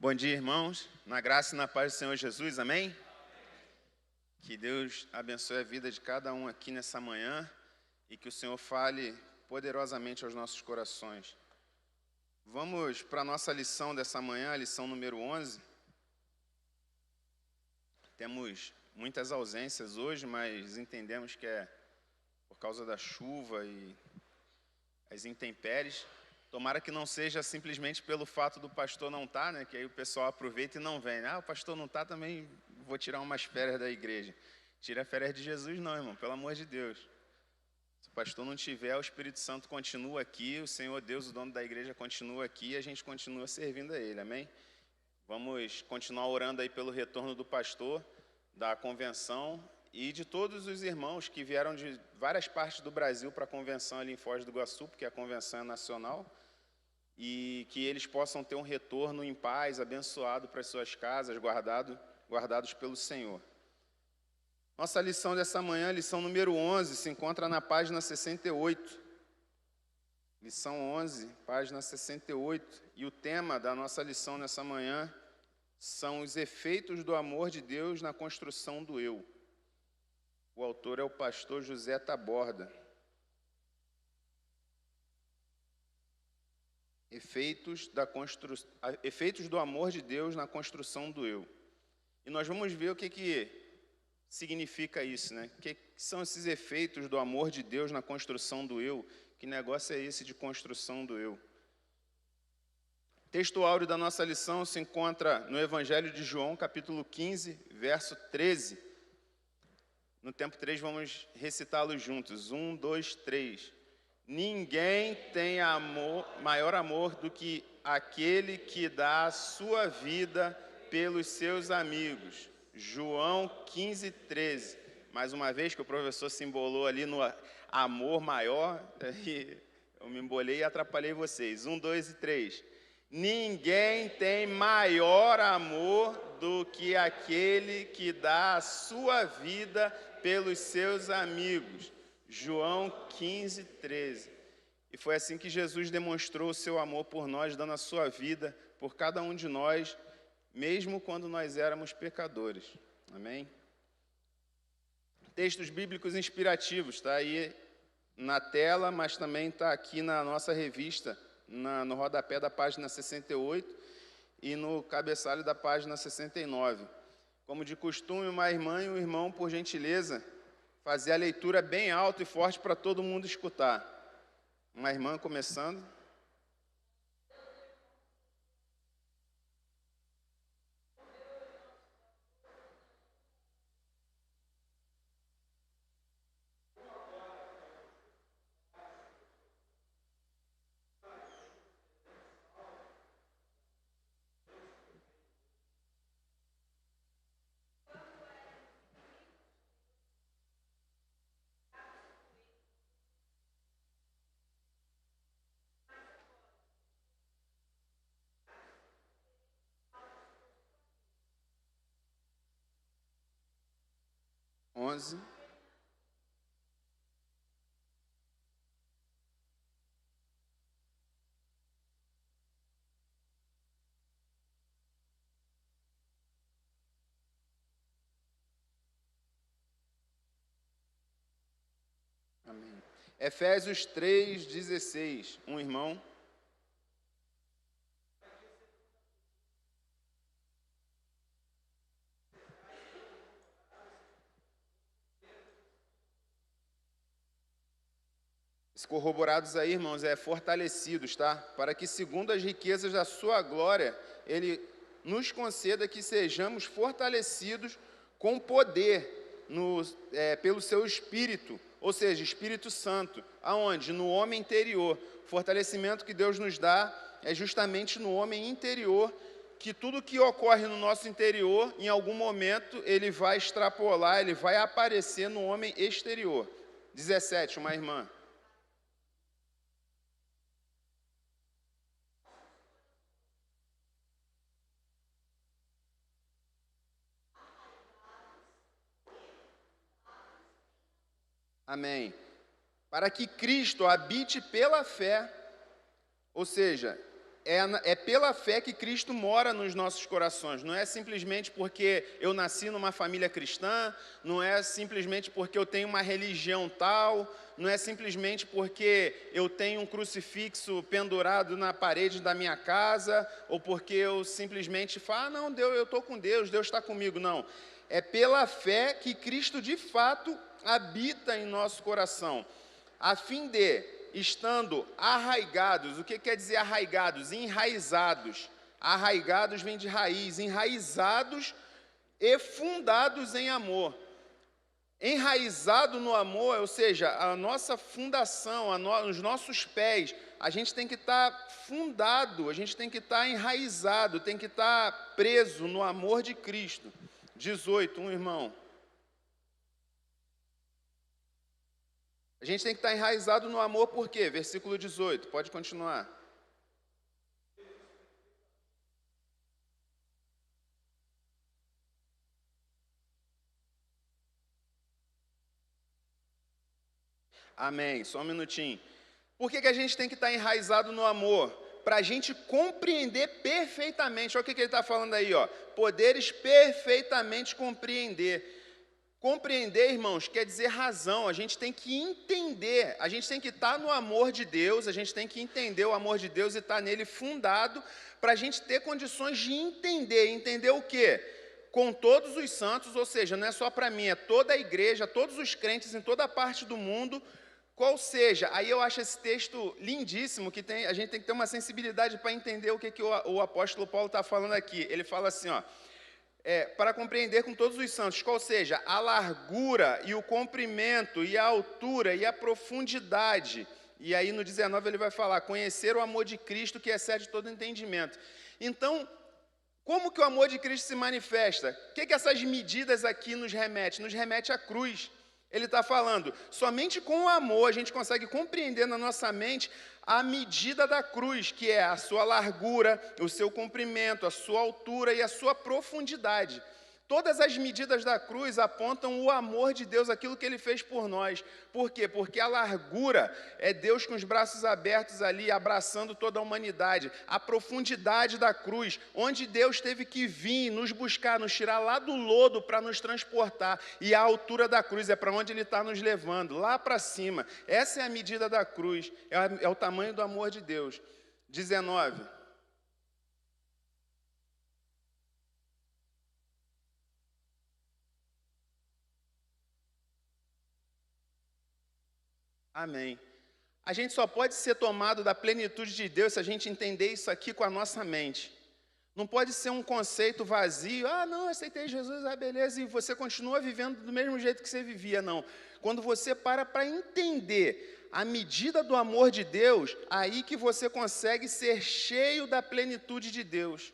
Bom dia, irmãos. Na graça e na paz do Senhor Jesus, amém? Que Deus abençoe a vida de cada um aqui nessa manhã e que o Senhor fale poderosamente aos nossos corações. Vamos para a nossa lição dessa manhã, a lição número 11. Temos muitas ausências hoje, mas entendemos que é por causa da chuva e as intempéries. Tomara que não seja simplesmente pelo fato do pastor não estar, né? Que aí o pessoal aproveita e não vem. O pastor não está, também vou tirar umas férias da igreja. Tira férias de Jesus não, irmão, pelo amor de Deus. Se o pastor não tiver, o Espírito Santo continua aqui, o Senhor Deus, o dono da igreja, continua aqui e a gente continua servindo a Ele, amém? Vamos continuar orando aí pelo retorno do pastor, da convenção e de todos os irmãos que vieram de várias partes do Brasil para a convenção ali em Foz do Iguaçu, porque a convenção é nacional, e que eles possam ter um retorno em paz, abençoado para as suas casas, guardados pelo Senhor. Nossa lição dessa manhã, lição número 11, se encontra na página 68. Lição 11, página 68. E o tema da nossa lição nessa manhã são os efeitos do amor de Deus na construção do eu. O autor é o pastor José Taborda. Efeitos do amor de Deus na construção do eu. E nós vamos ver o que significa isso, né? O que são esses efeitos do amor de Deus na construção do eu? Que negócio é esse de construção do eu? O texto áureo da nossa lição se encontra no Evangelho de João, capítulo 15, verso 13. No tempo 3 vamos recitá-lo juntos. 1, 2, 3. Ninguém tem maior amor do que aquele que dá a sua vida pelos seus amigos. João 15, 13. Mais uma vez que o professor se embolou ali no amor maior, eu me embolei e atrapalhei vocês. 1, 2 e 3. Ninguém tem maior amor do que aquele que dá a sua vida pelos seus amigos. João 15, 13. E foi assim que Jesus demonstrou o seu amor por nós, dando a sua vida por cada um de nós, mesmo quando nós éramos pecadores. Amém? Textos bíblicos inspirativos, está aí na tela, mas também está aqui na nossa revista, no rodapé da página 68 e no cabeçalho da página 69. Como de costume, uma irmã e um irmão, por gentileza, fazer a leitura bem alto e forte para todo mundo escutar. Uma irmã começando. Onze. Amém. Efésios 3, 16. Um irmão. Corroborados aí, irmãos, fortalecidos, tá? Para que, segundo as riquezas da sua glória, Ele nos conceda que sejamos fortalecidos com poder pelo seu Espírito, ou seja, Espírito Santo. Aonde? No homem interior. O fortalecimento que Deus nos dá é justamente no homem interior, que tudo que ocorre no nosso interior, em algum momento, ele vai extrapolar, ele vai aparecer no homem exterior. 17, uma irmã. Amém. Para que Cristo habite pela fé, ou seja, é pela fé que Cristo mora nos nossos corações. Não é simplesmente porque eu nasci numa família cristã, não é simplesmente porque eu tenho uma religião tal, não é simplesmente porque eu tenho um crucifixo pendurado na parede da minha casa, ou porque eu simplesmente falo, ah, não, Deus, eu estou com Deus está comigo. Não, é pela fé que Cristo de fato habita em nosso coração, a fim de, estando arraigados, o que quer dizer arraigados? Enraizados. Arraigados vem de raiz, enraizados e fundados em amor. Enraizado no amor, ou seja, a nossa fundação, os nossos pés, a gente tem que estar fundado, a gente tem que estar enraizado, tem que estar preso no amor de Cristo. 18, um irmão. A gente tem que estar enraizado no amor, por quê? Versículo 18, pode continuar. Amém, só um minutinho. Por que a gente tem que estar enraizado no amor? Para a gente compreender perfeitamente, olha o que ele está falando aí, ó. Poderes perfeitamente compreender. Compreender, irmãos, quer dizer razão, a gente tem que entender, a gente tem que estar no amor de Deus, a gente tem que entender o amor de Deus e estar nele fundado, para a gente ter condições de entender o quê? Com todos os santos, ou seja, não é só para mim, é toda a igreja, todos os crentes em toda a parte do mundo, qual seja, aí eu acho esse texto lindíssimo, que a gente tem que ter uma sensibilidade para entender o que o apóstolo Paulo está falando aqui. Ele fala assim, ó, para compreender com todos os santos, qual seja a largura e o comprimento e a altura e a profundidade. E aí no 19 ele vai falar, conhecer o amor de Cristo que excede todo entendimento. Então, como que o amor de Cristo se manifesta? O que essas medidas aqui nos remete? Nos remete à cruz. Ele está falando, somente com o amor a gente consegue compreender na nossa mente a medida da cruz, que é a sua largura, o seu comprimento, a sua altura e a sua profundidade. Todas as medidas da cruz apontam o amor de Deus, aquilo que Ele fez por nós. Por quê? Porque a largura é Deus com os braços abertos ali, abraçando toda a humanidade. A profundidade da cruz, onde Deus teve que vir, nos buscar, nos tirar lá do lodo para nos transportar. E a altura da cruz é para onde Ele está nos levando, lá para cima. Essa é a medida da cruz, é o tamanho do amor de Deus. 19. Amém. A gente só pode ser tomado da plenitude de Deus se a gente entender isso aqui com a nossa mente. Não pode ser um conceito vazio, ah, não, eu aceitei Jesus, ah, beleza, e você continua vivendo do mesmo jeito que você vivia, não. Quando você para entender a medida do amor de Deus, aí que você consegue ser cheio da plenitude de Deus.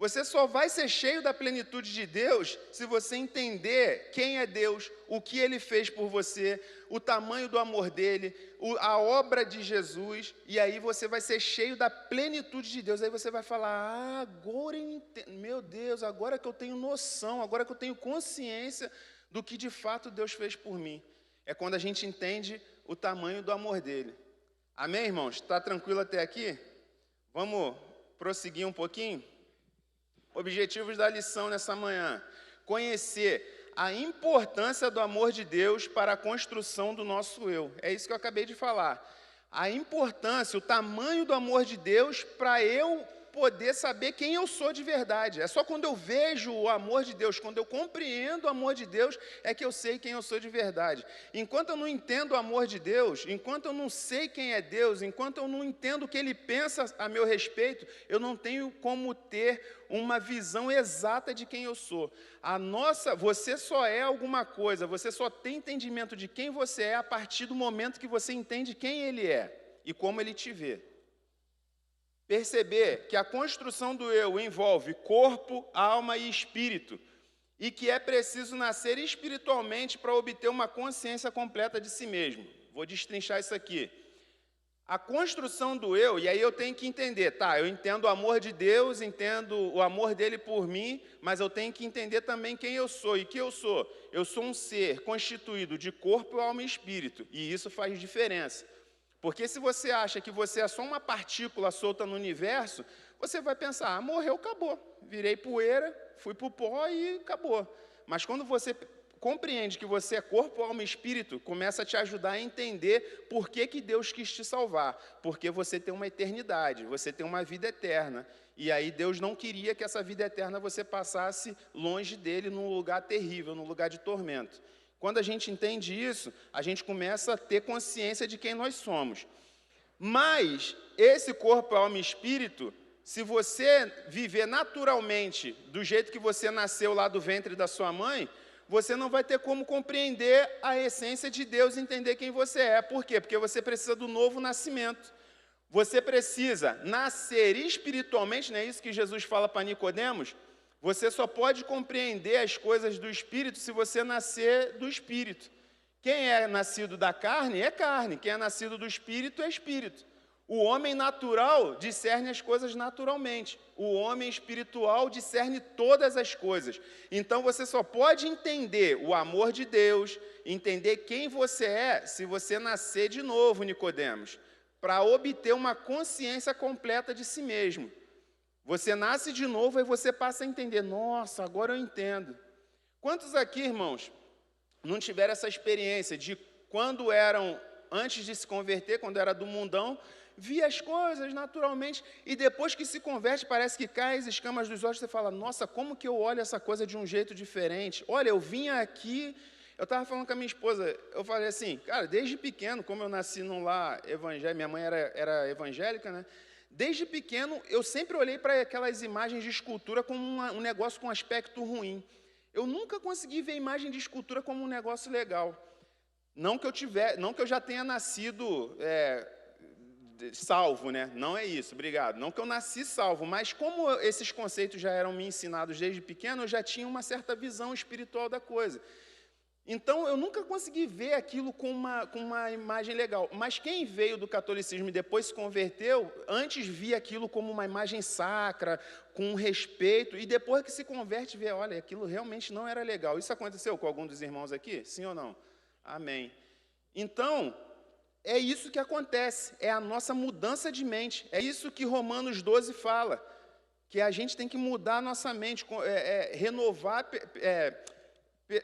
Você só vai ser cheio da plenitude de Deus se você entender quem é Deus, o que Ele fez por você, o tamanho do amor dEle, a obra de Jesus, e aí você vai ser cheio da plenitude de Deus. Aí você vai falar, ah, agora eu entendo, meu Deus, agora que eu tenho noção, agora que eu tenho consciência do que de fato Deus fez por mim. É quando a gente entende o tamanho do amor dEle. Amém, irmãos? Está tranquilo até aqui? Vamos prosseguir um pouquinho? Objetivos da lição nessa manhã. Conhecer a importância do amor de Deus para a construção do nosso eu. É isso que eu acabei de falar. A importância, o tamanho do amor de Deus para eu poder saber quem eu sou de verdade. É só quando eu vejo o amor de Deus, quando eu compreendo o amor de Deus, é que eu sei quem eu sou de verdade. Enquanto eu não entendo o amor de Deus, enquanto eu não sei quem é Deus, enquanto eu não entendo o que Ele pensa a meu respeito, eu não tenho como ter uma visão exata de quem eu sou. Você só é alguma coisa, você só tem entendimento de quem você é a partir do momento que você entende quem Ele é e como Ele te vê. Perceber que a construção do eu envolve corpo, alma e espírito, e que é preciso nascer espiritualmente para obter uma consciência completa de si mesmo. Vou destrinchar isso aqui. A construção do eu, e aí eu tenho que entender, tá, eu entendo o amor de Deus, entendo o amor dele por mim, mas eu tenho que entender também quem eu sou. E que eu sou? Eu sou um ser constituído de corpo, alma e espírito, e isso faz diferença. Porque se você acha que você é só uma partícula solta no universo, você vai pensar, ah, morreu, acabou. Virei poeira, fui para o pó e acabou. Mas quando você compreende que você é corpo, alma e espírito, começa a te ajudar a entender por que Deus quis te salvar. Porque você tem uma eternidade, você tem uma vida eterna. E aí Deus não queria que essa vida eterna você passasse longe dele, num lugar terrível, num lugar de tormento. Quando a gente entende isso, a gente começa a ter consciência de quem nós somos. Mas esse corpo, alma e espírito, se você viver naturalmente do jeito que você nasceu lá do ventre da sua mãe, você não vai ter como compreender a essência de Deus e entender quem você é. Por quê? Porque você precisa do novo nascimento. Você precisa nascer espiritualmente, não é isso que Jesus fala para Nicodemos? Você só pode compreender as coisas do Espírito se você nascer do Espírito. Quem é nascido da carne é carne, quem é nascido do Espírito é Espírito. O homem natural discerne as coisas naturalmente. O homem espiritual discerne todas as coisas. Então você só pode entender o amor de Deus, entender quem você é, se você nascer de novo, Nicodemos, para obter uma consciência completa de si mesmo. Você nasce de novo e você passa a entender, nossa, agora eu entendo. Quantos aqui, irmãos, não tiveram essa experiência de quando eram, antes de se converter, quando era do mundão, via as coisas naturalmente, e depois que se converte, parece que cai as escamas dos olhos, você fala, nossa, como que eu olho essa coisa de um jeito diferente? Olha, eu vinha aqui, eu estava falando com a minha esposa, eu falei assim, cara, desde pequeno, como eu nasci num lar evangélico, minha mãe era evangélica, né? Desde pequeno, eu sempre olhei para aquelas imagens de escultura como um negócio com aspecto ruim. Eu nunca consegui ver imagem de escultura como um negócio legal. Não que eu já tenha nascido salvo, né? Não é isso, obrigado. Não que eu nasci salvo, mas como esses conceitos já eram me ensinados desde pequeno, eu já tinha uma certa visão espiritual da coisa. Então, eu nunca consegui ver aquilo com uma imagem legal. Mas quem veio do catolicismo e depois se converteu, antes via aquilo como uma imagem sacra, com respeito, e depois que se converte, vê, olha, aquilo realmente não era legal. Isso aconteceu com algum dos irmãos aqui? Sim ou não? Amém. Então, é isso que acontece, é a nossa mudança de mente. É isso que Romanos 12 fala, que a gente tem que mudar a nossa mente, renovar...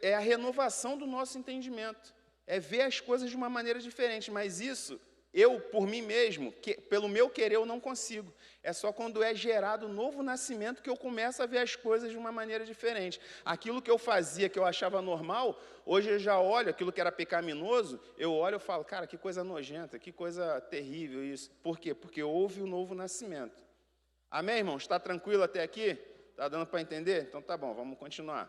É a renovação do nosso entendimento, é ver as coisas de uma maneira diferente, mas isso, eu, por mim mesmo, pelo meu querer, eu não consigo. É só quando é gerado um novo nascimento que eu começo a ver as coisas de uma maneira diferente. Aquilo que eu fazia, que eu achava normal, hoje eu já olho, aquilo que era pecaminoso, eu olho e falo, cara, que coisa nojenta, que coisa terrível isso. Por quê? Porque houve um novo nascimento. Amém, irmãos? Está tranquilo até aqui? Está dando para entender? Então tá bom, vamos continuar.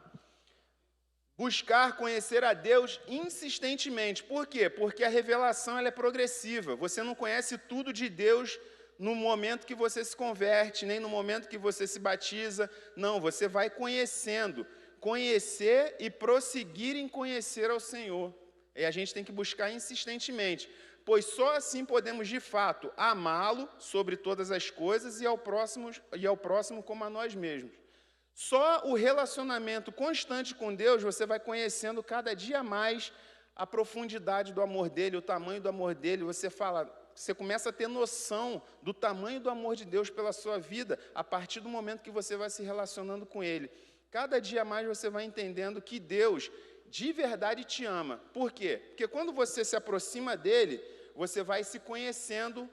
Buscar conhecer a Deus insistentemente. Por quê? Porque a revelação ela é progressiva. Você não conhece tudo de Deus no momento que você se converte, nem no momento que você se batiza. Não, você vai conhecendo. Conhecer e prosseguir em conhecer ao Senhor. E a gente tem que buscar insistentemente. Pois só assim podemos, de fato, amá-lo sobre todas as coisas e ao próximo como a nós mesmos. Só o relacionamento constante com Deus, você vai conhecendo cada dia mais a profundidade do amor dele, o tamanho do amor dele. Você começa a ter noção do tamanho do amor de Deus pela sua vida, a partir do momento que você vai se relacionando com ele. Cada dia mais você vai entendendo que Deus, de verdade, te ama. Por quê? Porque quando você se aproxima dele, você vai se conhecendo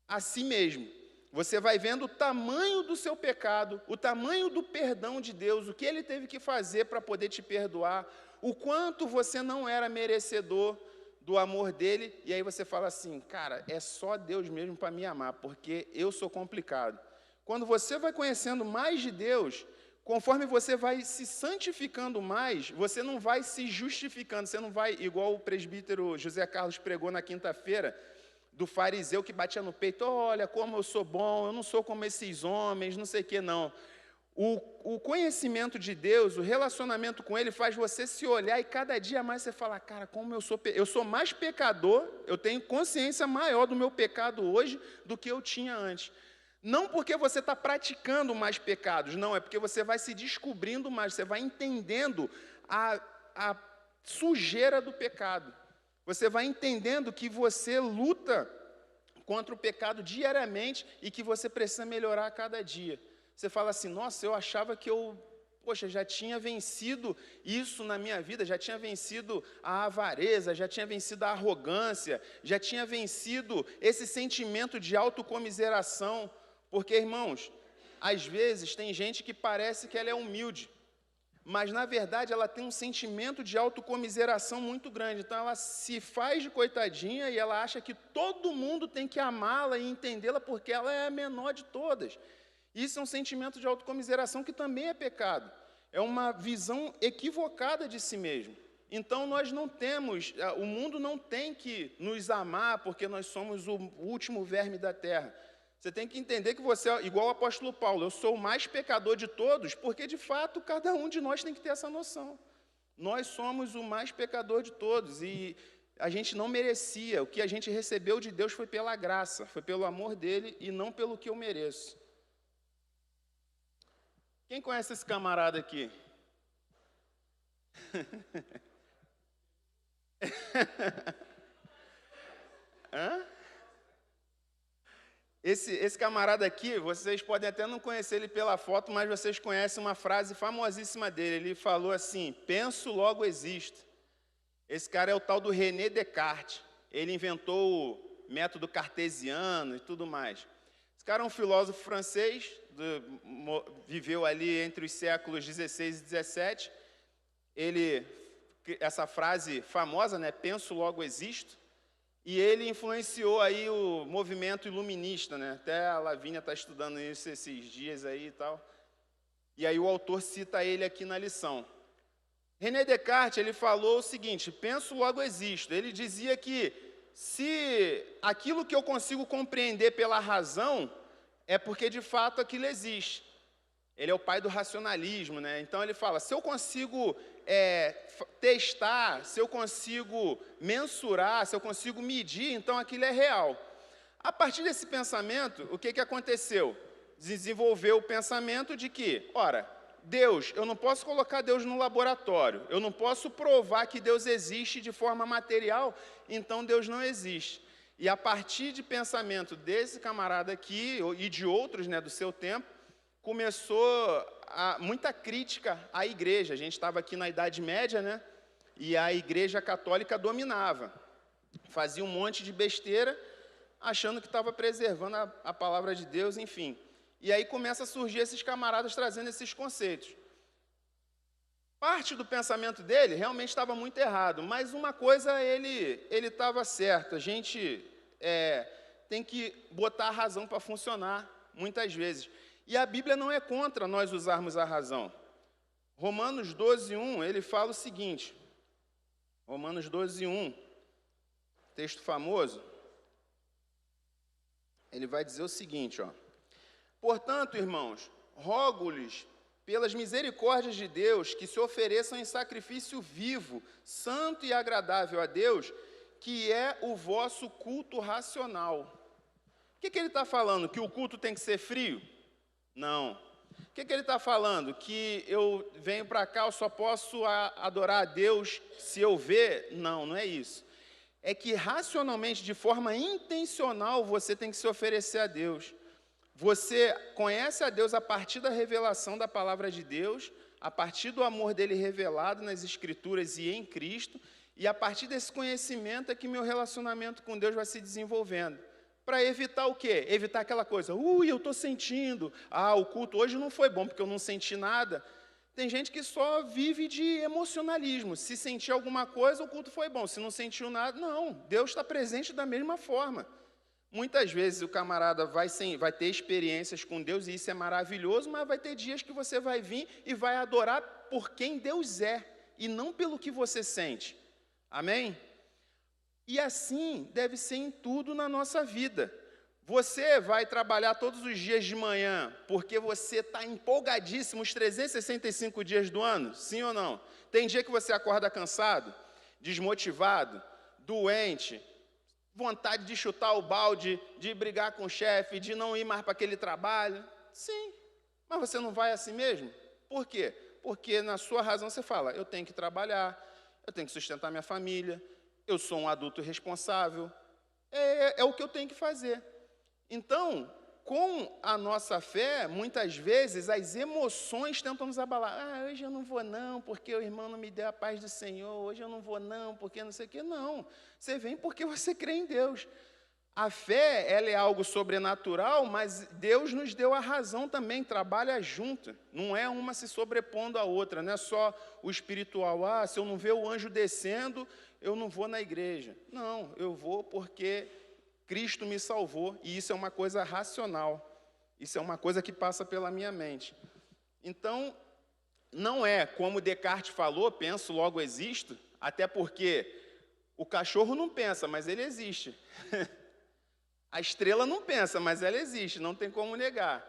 a si mesmo. Você vai vendo o tamanho do seu pecado, o tamanho do perdão de Deus, o que Ele teve que fazer para poder te perdoar, o quanto você não era merecedor do amor dEle, e aí você fala assim, cara, é só Deus mesmo para me amar, porque eu sou complicado. Quando você vai conhecendo mais de Deus, conforme você vai se santificando mais, você não vai se justificando, você não vai, igual o presbítero José Carlos pregou na quinta-feira, do fariseu que batia no peito, olha como eu sou bom, eu não sou como esses homens, não sei o que, não. O conhecimento de Deus, o relacionamento com Ele faz você se olhar e cada dia mais você fala, cara, como eu sou mais pecador, eu tenho consciência maior do meu pecado hoje do que eu tinha antes. Não porque você está praticando mais pecados, não, é porque você vai se descobrindo mais, você vai entendendo a sujeira do pecado. Você vai entendendo que você luta contra o pecado diariamente e que você precisa melhorar a cada dia. Você fala assim, nossa, eu achava que já tinha vencido isso na minha vida, já tinha vencido a avareza, já tinha vencido a arrogância, já tinha vencido esse sentimento de autocomiseração. Porque, irmãos, às vezes tem gente que parece que ela é humilde, mas, na verdade, ela tem um sentimento de autocomiseração muito grande. Então, ela se faz de coitadinha e ela acha que todo mundo tem que amá-la e entendê-la porque ela é a menor de todas. Isso é um sentimento de autocomiseração que também é pecado. É uma visão equivocada de si mesmo. Então, o mundo não tem que nos amar porque nós somos o último verme da terra. Você tem que entender que você é igual o apóstolo Paulo, eu sou o mais pecador de todos, porque, de fato, cada um de nós tem que ter essa noção. Nós somos o mais pecador de todos e a gente não merecia. O que a gente recebeu de Deus foi pela graça, foi pelo amor dele e não pelo que eu mereço. Quem conhece esse camarada aqui? Hã? Esse camarada aqui, vocês podem até não conhecer ele pela foto, mas vocês conhecem uma frase famosíssima dele. Ele falou assim, penso, logo existo. Esse cara é o tal do René Descartes. Ele inventou o método cartesiano e tudo mais. Esse cara é um filósofo francês, viveu ali entre os séculos 16 e 17. Essa frase famosa, né, penso, logo existo. E ele influenciou aí o movimento iluminista, né? Até a Lavínia está estudando isso esses dias aí e tal. E aí o autor cita ele aqui na lição. René Descartes, ele falou o seguinte, penso, logo existo. Ele dizia que se aquilo que eu consigo compreender pela razão, é porque de fato aquilo existe. Ele é o pai do racionalismo, né? Então ele fala, se eu consigo testar, se eu consigo mensurar, se eu consigo medir, então aquilo é real. A partir desse pensamento, o que aconteceu? Desenvolveu o pensamento de que, ora, Deus, eu não posso colocar Deus no laboratório, eu não posso provar que Deus existe de forma material, então Deus não existe. E a partir de pensamento desse camarada aqui, e de outros, né, do seu tempo, começou muita crítica à igreja. A gente estava aqui na Idade Média, né? E a igreja católica dominava. Fazia um monte de besteira, achando que estava preservando a palavra de Deus, enfim. E aí começa a surgir esses camaradas trazendo esses conceitos. Parte do pensamento dele realmente estava muito errado, mas uma coisa ele estava certo. A gente tem que botar a razão para funcionar, muitas vezes. E a Bíblia não é contra nós usarmos a razão. Romanos 12:1, ele fala o seguinte, Romanos 12:1, texto famoso, ele vai dizer o seguinte, ó, portanto, irmãos, rogo-lhes, pelas misericórdias de Deus, que se ofereçam em sacrifício vivo, santo e agradável a Deus, que é o vosso culto racional. O que ele está falando? Que o culto tem que ser frio? Não. O que ele está falando? Que eu venho para cá, eu só posso adorar a Deus se eu ver? Não, não é isso. É que racionalmente, de forma intencional, você tem que se oferecer a Deus. Você conhece a Deus a partir da revelação da palavra de Deus, a partir do amor dele revelado nas Escrituras e em Cristo, e a partir desse conhecimento é que meu relacionamento com Deus vai se desenvolvendo. Para evitar o quê? Evitar aquela coisa, eu estou sentindo, o culto hoje não foi bom porque eu não senti nada. Tem gente que só vive de emocionalismo. Se sentir alguma coisa, o culto foi bom. Se não sentiu nada, não. Deus está presente da mesma forma. Muitas vezes o camarada vai ter experiências com Deus, e isso é maravilhoso, mas vai ter dias que você vai vir e vai adorar por quem Deus é, e não pelo que você sente. Amém? E assim deve ser em tudo na nossa vida. Você vai trabalhar todos os dias de manhã porque você está empolgadíssimo os 365 dias do ano? Sim ou não? Tem dia que você acorda cansado, desmotivado, doente, vontade de chutar o balde, de brigar com o chefe, de não ir mais para aquele trabalho? Sim, mas você não vai assim mesmo? Por quê? Porque na sua razão você fala, eu tenho que trabalhar, eu tenho que sustentar minha família, eu sou um adulto responsável, é o que eu tenho que fazer. Então, com a nossa fé, muitas vezes as emoções tentam nos abalar. Hoje eu não vou não, porque o irmão não me deu a paz do Senhor. Hoje eu não vou não, porque não sei o quê. Não, você vem porque você crê em Deus. A fé, ela é algo sobrenatural, mas Deus nos deu a razão também, trabalha junto. Não é uma se sobrepondo à outra, não é só o espiritual. Se eu não ver o anjo descendo, eu não vou na igreja. Não, eu vou porque Cristo me salvou, e isso é uma coisa racional. Isso é uma coisa que passa pela minha mente. Então, não é como Descartes falou, penso, logo existo, até porque o cachorro não pensa, mas ele existe. A estrela não pensa, mas ela existe, não tem como negar.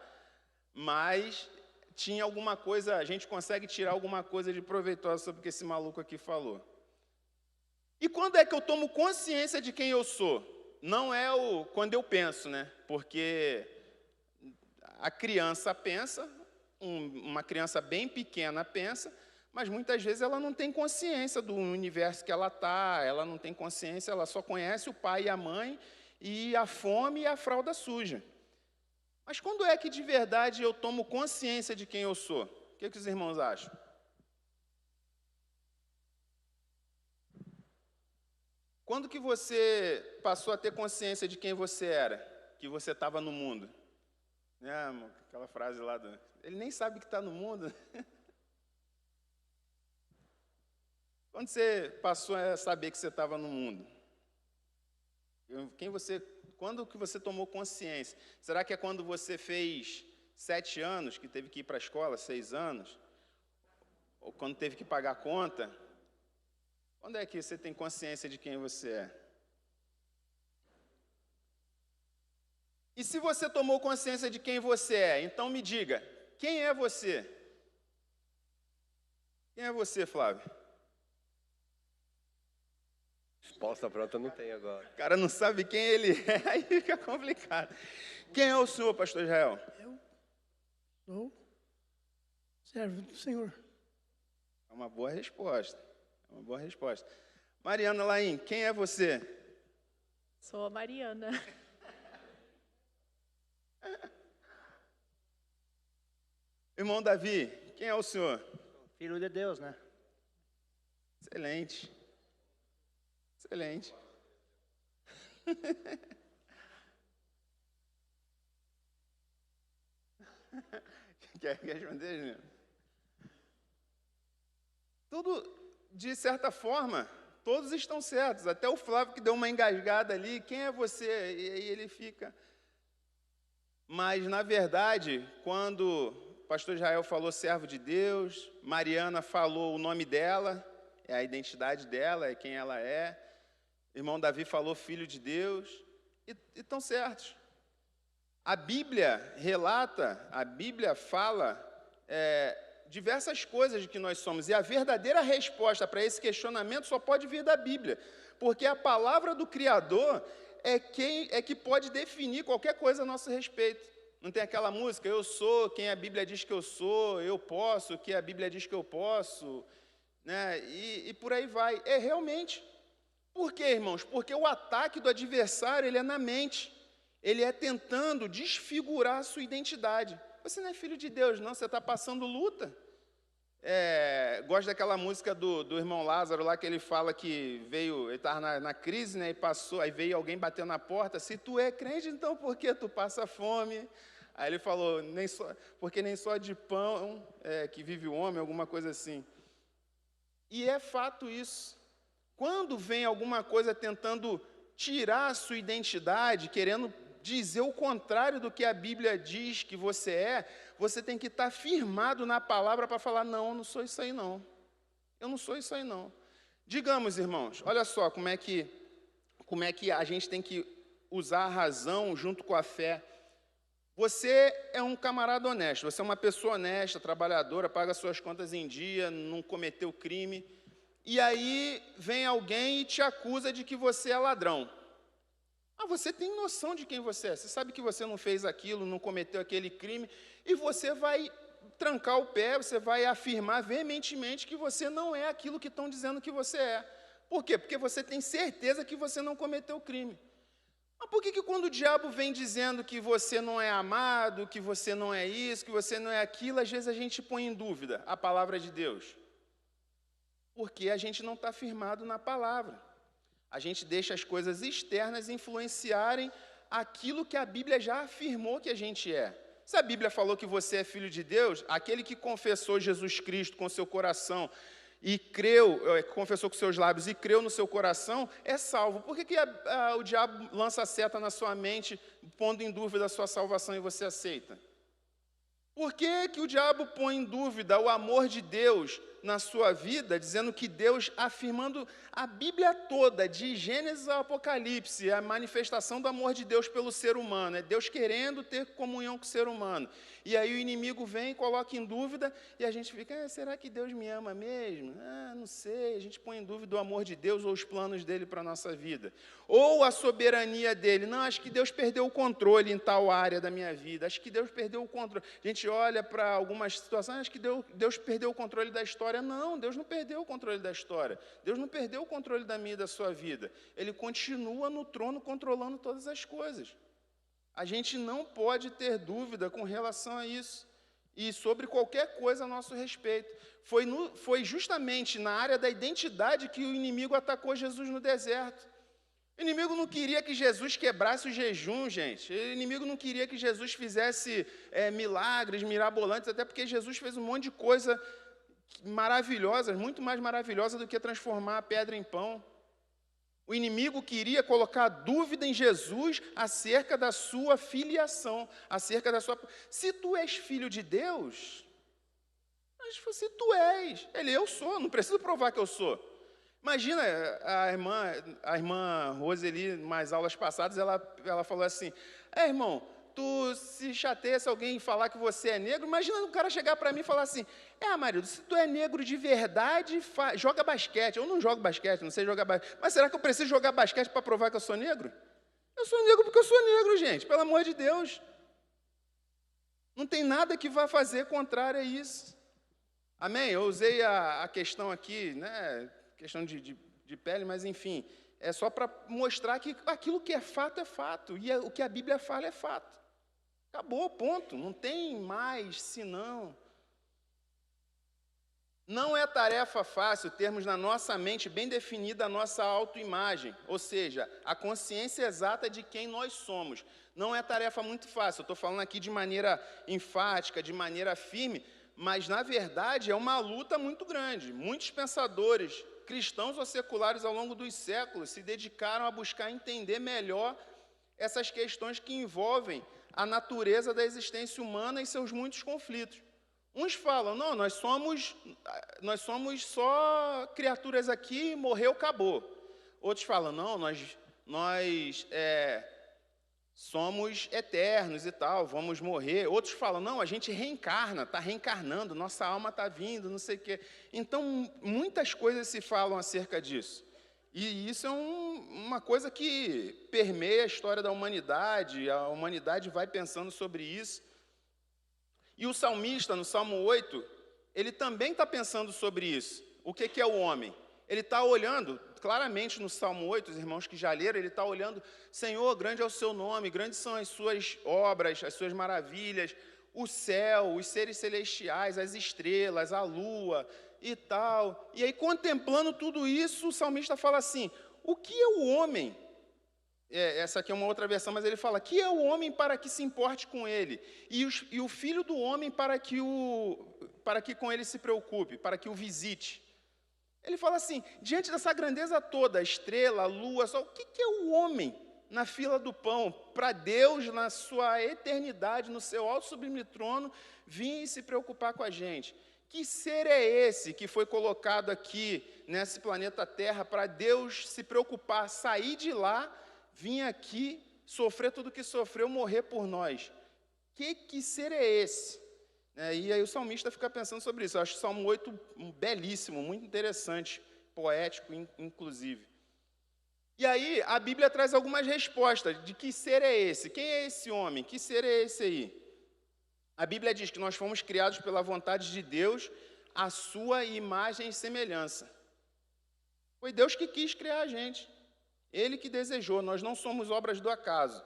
Mas tinha alguma coisa, a gente consegue tirar alguma coisa de proveitosa sobre o que esse maluco aqui falou. E quando é que eu tomo consciência de quem eu sou? Não é quando eu penso, né? Porque a criança pensa, uma criança bem pequena pensa, mas muitas vezes ela não tem consciência do universo que ela está, ela não tem consciência, ela só conhece o pai e a mãe, e a fome e a fralda suja. Mas quando é que de verdade eu tomo consciência de quem eu sou? O que os irmãos acham? Quando que você passou a ter consciência de quem você era? Que você estava no mundo? Aquela frase lá do... Ele nem sabe que está no mundo. Quando você passou a saber que você estava no mundo? Quando que você tomou consciência? Será que é quando você fez 7 anos, que teve que ir para a escola, 6 anos? Ou quando teve que pagar a conta? Quando é que você tem consciência de quem você é? E se você tomou consciência de quem você é, então me diga, quem é você? Quem é você, Flávio? Resposta pronta não tem agora. O cara não sabe quem ele é, aí fica complicado. Quem é o senhor, pastor Israel? Eu sou servo do Senhor. É uma boa resposta. É uma boa resposta. Mariana Laim, quem é você? Sou a Mariana. Irmão Davi, quem é o senhor? Filho de Deus, né? Excelente. Excelente. Quer responder, Júnior? Tudo, de certa forma, todos estão certos. Até o Flávio que deu uma engasgada ali. Quem é você? E aí ele fica... Mas, na verdade, quando o pastor Israel falou servo de Deus, Mariana falou o nome dela, é a identidade dela, é quem ela é. Irmão Davi falou filho de Deus, e estão certos. A Bíblia relata, a Bíblia fala diversas coisas de que nós somos, e a verdadeira resposta para esse questionamento só pode vir da Bíblia, porque a palavra do Criador é que pode definir qualquer coisa a nosso respeito. Não tem aquela música, eu sou quem a Bíblia diz que eu sou, eu posso o que a Bíblia diz que eu posso, né? E por aí vai. Realmente. Por quê, irmãos? Porque o ataque do adversário, ele é na mente. Ele é tentando desfigurar a sua identidade. Você não é filho de Deus, não, você está passando luta. Gosto daquela música do irmão Lázaro lá, que ele fala que ele estava na crise, né, e passou, aí veio alguém bater na porta, se tu é crente, então por que tu passa fome? Aí ele falou, porque nem só de pão que vive o homem, alguma coisa assim. E é fato isso. Quando vem alguma coisa tentando tirar a sua identidade, querendo dizer o contrário do que a Bíblia diz que você é, você tem que estar firmado na palavra para falar, não, eu não sou isso aí não. Eu não sou isso aí não. Digamos, irmãos, olha só como é que a gente tem que usar a razão junto com a fé. Você é um camarada honesto, você é uma pessoa honesta, trabalhadora, paga suas contas em dia, não cometeu crime. E aí vem alguém e te acusa de que você é ladrão. Você tem noção de quem você é. Você sabe que você não fez aquilo, não cometeu aquele crime, e você vai trancar o pé, você vai afirmar veementemente que você não é aquilo que estão dizendo que você é. Por quê? Porque você tem certeza que você não cometeu o crime. Mas por que quando o diabo vem dizendo que você não é amado, que você não é isso, que você não é aquilo, às vezes a gente põe em dúvida a palavra de Deus? Porque a gente não está firmado na palavra. A gente deixa as coisas externas influenciarem aquilo que a Bíblia já afirmou que a gente é. Se a Bíblia falou que você é filho de Deus, aquele que confessou Jesus Cristo com seu coração e creu, confessou com seus lábios e creu no seu coração, é salvo. Por que o diabo lança a seta na sua mente, pondo em dúvida a sua salvação e você aceita? Por que o diabo põe em dúvida o amor de Deus na sua vida, dizendo que Deus, afirmando a Bíblia toda, de Gênesis ao Apocalipse, a manifestação do amor de Deus pelo ser humano, é Deus querendo ter comunhão com o ser humano. E aí o inimigo vem e coloca em dúvida, e a gente fica, será que Deus me ama mesmo? Não sei, a gente põe em dúvida o amor de Deus ou os planos dele para a nossa vida. Ou a soberania dele, não, acho que Deus perdeu o controle em tal área da minha vida, acho que Deus perdeu o controle. A gente olha para algumas situações, acho que Deus perdeu o controle da história. Não, Deus não perdeu o controle da história. Deus não perdeu o controle da minha e da sua vida. Ele continua no trono controlando todas as coisas. A gente não pode ter dúvida com relação a isso. E sobre qualquer coisa a nosso respeito. Foi justamente na área da identidade que o inimigo atacou Jesus no deserto. O inimigo não queria que Jesus quebrasse o jejum, gente. O inimigo não queria que Jesus fizesse milagres mirabolantes, até porque Jesus fez um monte de coisa maravilhosas, muito mais maravilhosa do que transformar a pedra em pão. O inimigo queria colocar dúvida em Jesus acerca da sua filiação, acerca da sua... Se tu és filho de Deus, mas se tu és, eu sou, não preciso provar que eu sou. Imagina, a irmã Roseli, nas aulas passadas, ela falou assim, irmão, tu se chateia se alguém falar que você é negro, imagina um cara chegar para mim e falar assim, marido, se tu é negro de verdade, joga basquete. Eu não jogo basquete, não sei jogar basquete, mas será que eu preciso jogar basquete para provar que eu sou negro? Eu sou negro porque eu sou negro, gente, pelo amor de Deus. Não tem nada que vá fazer contrário a isso. Amém? Eu usei a questão aqui, né, questão de pele, mas enfim, é só para mostrar que aquilo que é fato, e o que a Bíblia fala é fato. Acabou, ponto. Não tem mais senão. Não é tarefa fácil termos na nossa mente bem definida a nossa autoimagem, ou seja, a consciência exata de quem nós somos. Não é tarefa muito fácil, eu estou falando aqui de maneira enfática, de maneira firme, mas, na verdade, é uma luta muito grande. Muitos pensadores, cristãos ou seculares, ao longo dos séculos, se dedicaram a buscar entender melhor essas questões que envolvem a natureza da existência humana e seus muitos conflitos. Uns falam, não, nós somos só criaturas aqui, morreu, acabou. Outros falam, não, nós somos eternos e tal, vamos morrer. Outros falam, não, a gente reencarna, está reencarnando, nossa alma está vindo, não sei o quê. Então, muitas coisas se falam acerca disso. E isso é uma coisa que permeia a história da humanidade, a humanidade vai pensando sobre isso. E o salmista, no Salmo 8, ele também está pensando sobre isso. O que é o homem? Ele está olhando, claramente no Salmo 8, os irmãos que já leram, ele está olhando, Senhor, grande é o seu nome, grandes são as suas obras, as suas maravilhas, o céu, os seres celestiais, as estrelas, a lua e tal. E aí, contemplando tudo isso, o salmista fala assim, o que é o homem? Essa aqui é uma outra versão, mas ele fala, que é o homem para que se importe com ele? E o filho do homem para que com ele se preocupe, para que o visite. Ele fala assim, diante dessa grandeza toda, a estrela, a lua, o que é o homem na fila do pão? Para Deus, na sua eternidade, no seu alto sublime trono, vir e se preocupar com a gente. Que ser é esse que foi colocado aqui, nesse planeta Terra, para Deus se preocupar, sair de lá, vir aqui, sofrer tudo o que sofreu, morrer por nós? Que ser é esse? E aí o salmista fica pensando sobre isso. Eu acho o Salmo 8 belíssimo, muito interessante, poético, inclusive. E aí a Bíblia traz algumas respostas de que ser é esse? Quem é esse homem? Que ser é esse aí? A Bíblia diz que nós fomos criados pela vontade de Deus, a sua imagem e semelhança. Foi Deus que quis criar a gente. Ele que desejou, nós não somos obras do acaso.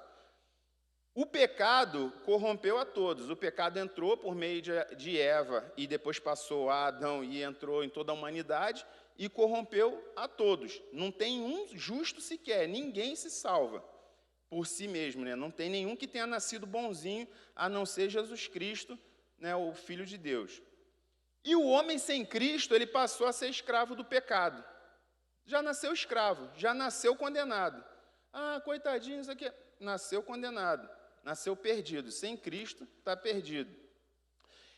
O pecado corrompeu a todos. O pecado entrou por meio de Eva e depois passou a Adão e entrou em toda a humanidade e corrompeu a todos. Não tem um justo sequer, ninguém se salva por si mesmo, né? Não tem nenhum que tenha nascido bonzinho, a não ser Jesus Cristo, né, o Filho de Deus. E o homem sem Cristo, ele passou a ser escravo do pecado. Já nasceu escravo, já nasceu condenado. Ah, coitadinho, isso aqui. Nasceu condenado, nasceu perdido. Sem Cristo, está perdido.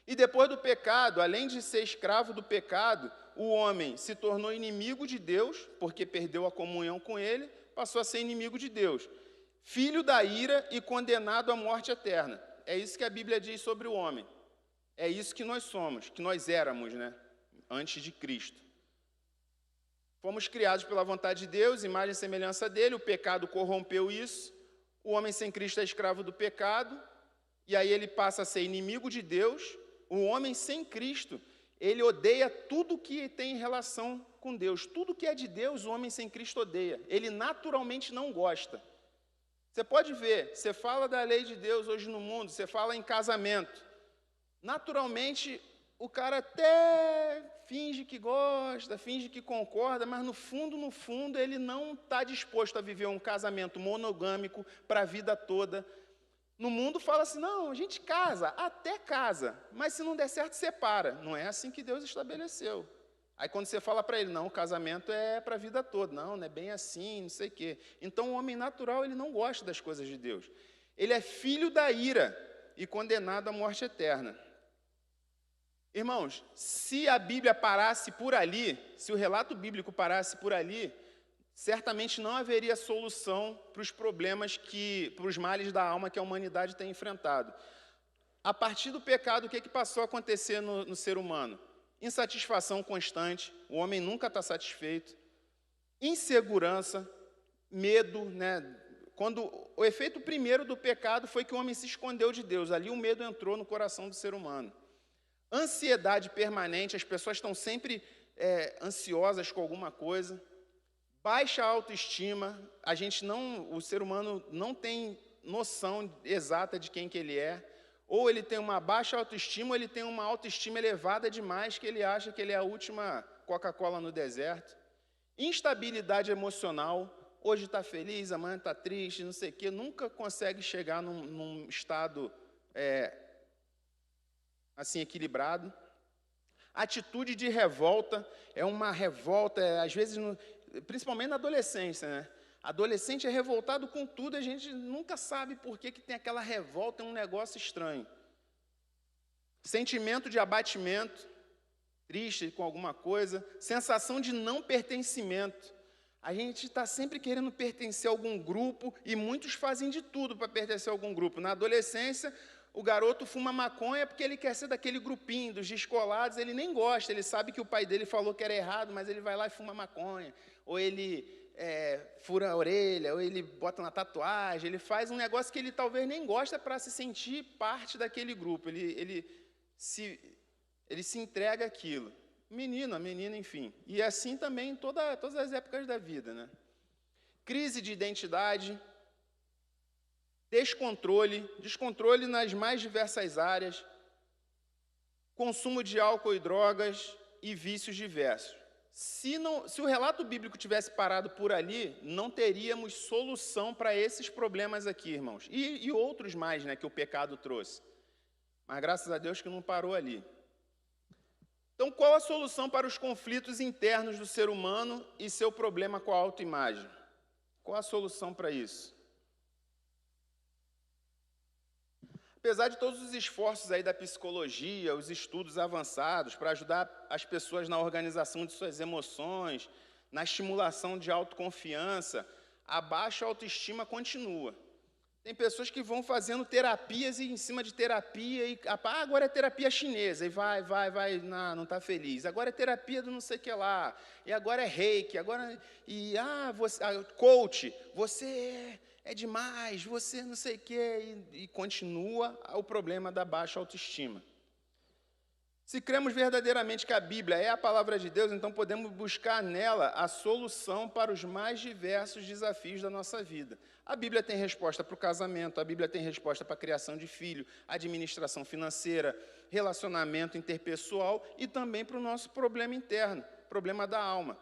E depois do pecado, além de ser escravo do pecado, o homem se tornou inimigo de Deus, porque perdeu a comunhão com ele, passou a ser inimigo de Deus. Filho da ira e condenado à morte eterna. É isso que a Bíblia diz sobre o homem. É isso que nós somos, que nós éramos, né? Antes de Cristo. Fomos criados pela vontade de Deus, imagem e semelhança dele, o pecado corrompeu isso, o homem sem Cristo é escravo do pecado, e aí ele passa a ser inimigo de Deus. O homem sem Cristo, ele odeia tudo que tem relação com Deus. Tudo que é de Deus, o homem sem Cristo odeia. Ele naturalmente não gosta. Você pode ver, você fala da lei de Deus hoje no mundo, você fala em casamento. Naturalmente, o cara até finge que gosta, finge que concorda, mas no fundo, ele não está disposto a viver um casamento monogâmico para a vida toda. No mundo fala assim, não, a gente casa, até casa, mas se não der certo, separa. Não é assim que Deus estabeleceu. Aí quando você fala para ele, não, o casamento é para a vida toda. Não é bem assim, não sei o quê. Então o homem natural, ele não gosta das coisas de Deus. Ele é filho da ira e condenado à morte eterna. Irmãos, se a Bíblia parasse por ali, se o relato bíblico parasse por ali, certamente não haveria solução para os problemas, para os males da alma que a humanidade tem enfrentado. A partir do pecado, o que passou a acontecer no ser humano? Insatisfação constante, o homem nunca está satisfeito, insegurança, medo, né? Quando o efeito primeiro do pecado foi que o homem se escondeu de Deus, ali o medo entrou no coração do ser humano. Ansiedade permanente, as pessoas estão sempre ansiosas com alguma coisa. Baixa autoestima, o ser humano não tem noção exata de quem que ele é. Ou ele tem uma baixa autoestima, ou ele tem uma autoestima elevada demais, que ele acha que ele é a última Coca-Cola no deserto. Instabilidade emocional, hoje está feliz, amanhã está triste, não sei o quê, nunca consegue chegar num estado assim equilibrado. Atitude de revolta, é uma revolta, às vezes, principalmente na adolescência, né? Adolescente é revoltado com tudo, a gente nunca sabe por que tem aquela revolta, é um negócio estranho. Sentimento de abatimento, triste com alguma coisa, sensação de não pertencimento. A gente está sempre querendo pertencer a algum grupo e muitos fazem de tudo para pertencer a algum grupo. Na adolescência, o garoto fuma maconha porque ele quer ser daquele grupinho dos descolados, ele nem gosta, ele sabe que o pai dele falou que era errado, mas ele vai lá e fuma maconha. Ou ele fura a orelha, ou ele bota uma tatuagem, ele faz um negócio que ele talvez nem gosta para se sentir parte daquele grupo, ele se entrega àquilo. Menino, a menina, enfim. E assim também em todas as épocas da vida, né? Crise de identidade, descontrole nas mais diversas áreas, consumo de álcool e drogas e vícios diversos. Se o relato bíblico tivesse parado por ali, não teríamos solução para esses problemas aqui, irmãos. E outros mais, né, que o pecado trouxe. Mas graças a Deus que não parou ali. Então, qual a solução para os conflitos internos do ser humano e seu problema com a autoimagem? Qual a solução para isso? Apesar de todos os esforços aí da psicologia, os estudos avançados para ajudar as pessoas na organização de suas emoções, na estimulação de autoconfiança, a baixa autoestima continua. Tem pessoas que vão fazendo terapias e em cima de terapia, e agora é terapia chinesa, e vai, não está feliz. Agora é terapia do não sei o que lá, e agora é reiki, coach, você é demais, você não sei o quê, e continua o problema da baixa autoestima. Se cremos verdadeiramente que a Bíblia é a palavra de Deus, então podemos buscar nela a solução para os mais diversos desafios da nossa vida. A Bíblia tem resposta para o casamento, a Bíblia tem resposta para a criação de filho, administração financeira, relacionamento interpessoal e também para o nosso problema interno, problema da alma.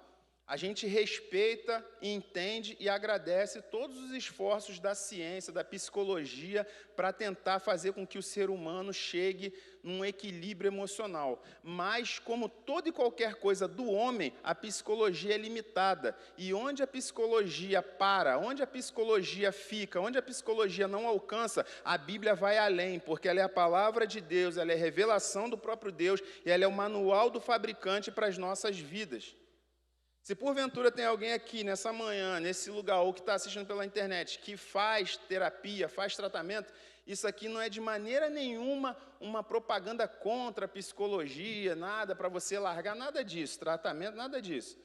A gente respeita, entende e agradece todos os esforços da ciência, da psicologia, para tentar fazer com que o ser humano chegue num equilíbrio emocional. Mas, como toda e qualquer coisa do homem, a psicologia é limitada. E onde a psicologia para, onde a psicologia fica, onde a psicologia não alcança, a Bíblia vai além, porque ela é a palavra de Deus, ela é a revelação do próprio Deus, e ela é o manual do fabricante para as nossas vidas. Se porventura tem alguém aqui nessa manhã, nesse lugar, ou que está assistindo pela internet, que faz terapia, faz tratamento, isso aqui não é de maneira nenhuma uma propaganda contra a psicologia, nada para você largar, nada disso, tratamento, nada disso.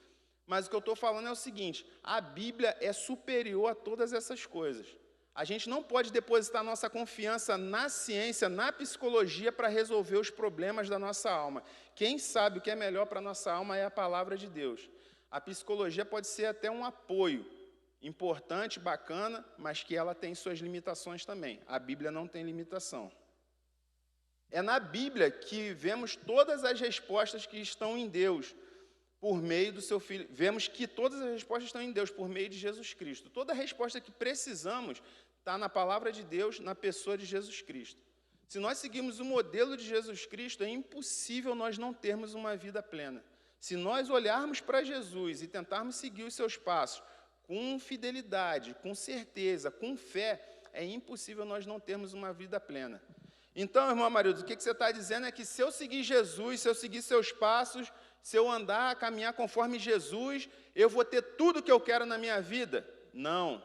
Mas o que eu estou falando é o seguinte, a Bíblia é superior a todas essas coisas. A gente não pode depositar nossa confiança na ciência, na psicologia, para resolver os problemas da nossa alma. Quem sabe o que é melhor para a nossa alma é a palavra de Deus. A psicologia pode ser até um apoio importante, bacana, mas que ela tem suas limitações também. A Bíblia não tem limitação. É na Bíblia que vemos todas as respostas que estão em Deus por meio do seu Filho. Vemos que todas as respostas estão em Deus por meio de Jesus Cristo. Toda a resposta que precisamos está na palavra de Deus, na pessoa de Jesus Cristo. Se nós seguirmos o modelo de Jesus Cristo, é impossível nós não termos uma vida plena. Se nós olharmos para Jesus e tentarmos seguir os seus passos com fidelidade, com certeza, com fé, é impossível nós não termos uma vida plena. Então, irmão Amarildo, o que você está dizendo é que se eu seguir Jesus, se eu seguir seus passos, se eu andar, caminhar conforme Jesus, eu vou ter tudo o que eu quero na minha vida? Não,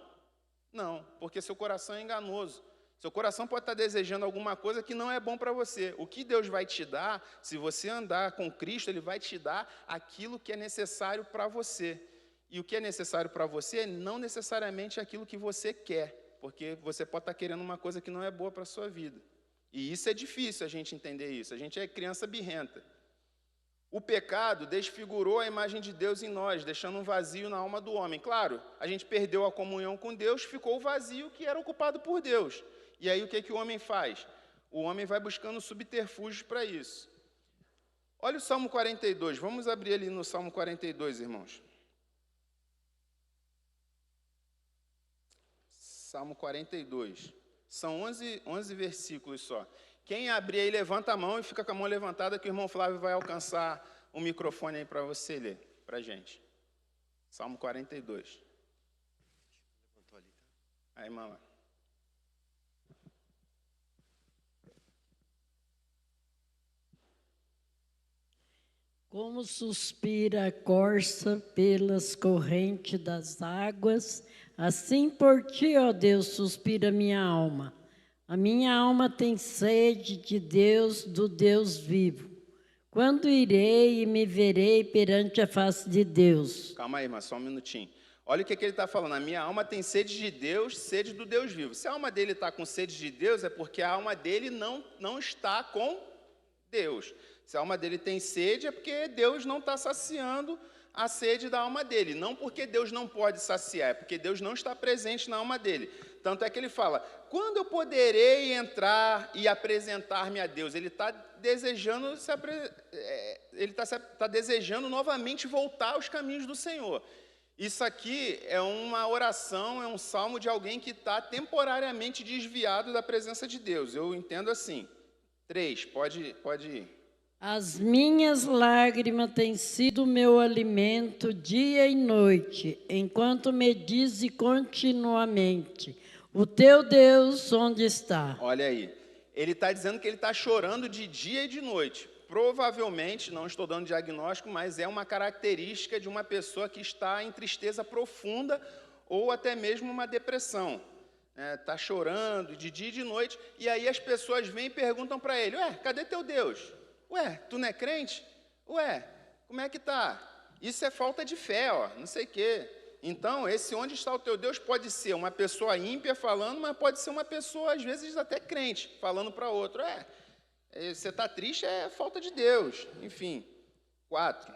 porque seu coração é enganoso. Seu coração pode estar desejando alguma coisa que não é bom para você. O que Deus vai te dar, se você andar com Cristo, Ele vai te dar aquilo que é necessário para você. E o que é necessário para você é não necessariamente aquilo que você quer, porque você pode estar querendo uma coisa que não é boa para a sua vida. E isso é difícil a gente entender isso. A gente é criança birrenta. O pecado desfigurou a imagem de Deus em nós, deixando um vazio na alma do homem. Claro, a gente perdeu a comunhão com Deus, ficou o vazio que era ocupado por Deus. E aí o que o homem faz? O homem vai buscando subterfúgios para isso. Olha o Salmo 42, vamos abrir ali no Salmo 42, irmãos. Salmo 42. São 11 versículos só. Quem abrir aí, levanta a mão e fica com a mão levantada, que o irmão Flávio vai alcançar o microfone aí para você ler, para a gente. Salmo 42. Aí, irmã. Como suspira a corça pelas correntes das águas, assim por ti, ó Deus, suspira minha alma. A minha alma tem sede de Deus, do Deus vivo. Quando irei e me verei perante a face de Deus? Calma aí, irmã, só um minutinho. Olha o que ele está falando. A minha alma tem sede de Deus, sede do Deus vivo. Se a alma dele está com sede de Deus, é porque a alma dele não está com Deus. Se a alma dele tem sede, é porque Deus não está saciando a sede da alma dele. Não porque Deus não pode saciar, é porque Deus não está presente na alma dele. Tanto é que ele fala, quando eu poderei entrar e apresentar-me a Deus? Ele está desejando, tá desejando novamente voltar aos caminhos do Senhor. Isso aqui é uma oração, é um salmo de alguém que está temporariamente desviado da presença de Deus. Eu entendo assim. 3, pode ir. As minhas lágrimas têm sido meu alimento dia e noite, enquanto me dize continuamente, o teu Deus onde está? Olha aí, ele está dizendo que ele está chorando de dia e de noite. Provavelmente, não estou dando diagnóstico, mas é uma característica de uma pessoa que está em tristeza profunda ou até mesmo uma depressão. Está chorando de dia e de noite, e aí as pessoas vêm e perguntam para ele, cadê teu Deus? Tu não é crente? Como é que tá? Isso é falta de fé, não sei o quê. Então, esse onde está o teu Deus pode ser uma pessoa ímpia falando, mas pode ser uma pessoa, às vezes, até crente, falando para outro. Você está triste é falta de Deus. Enfim. 4.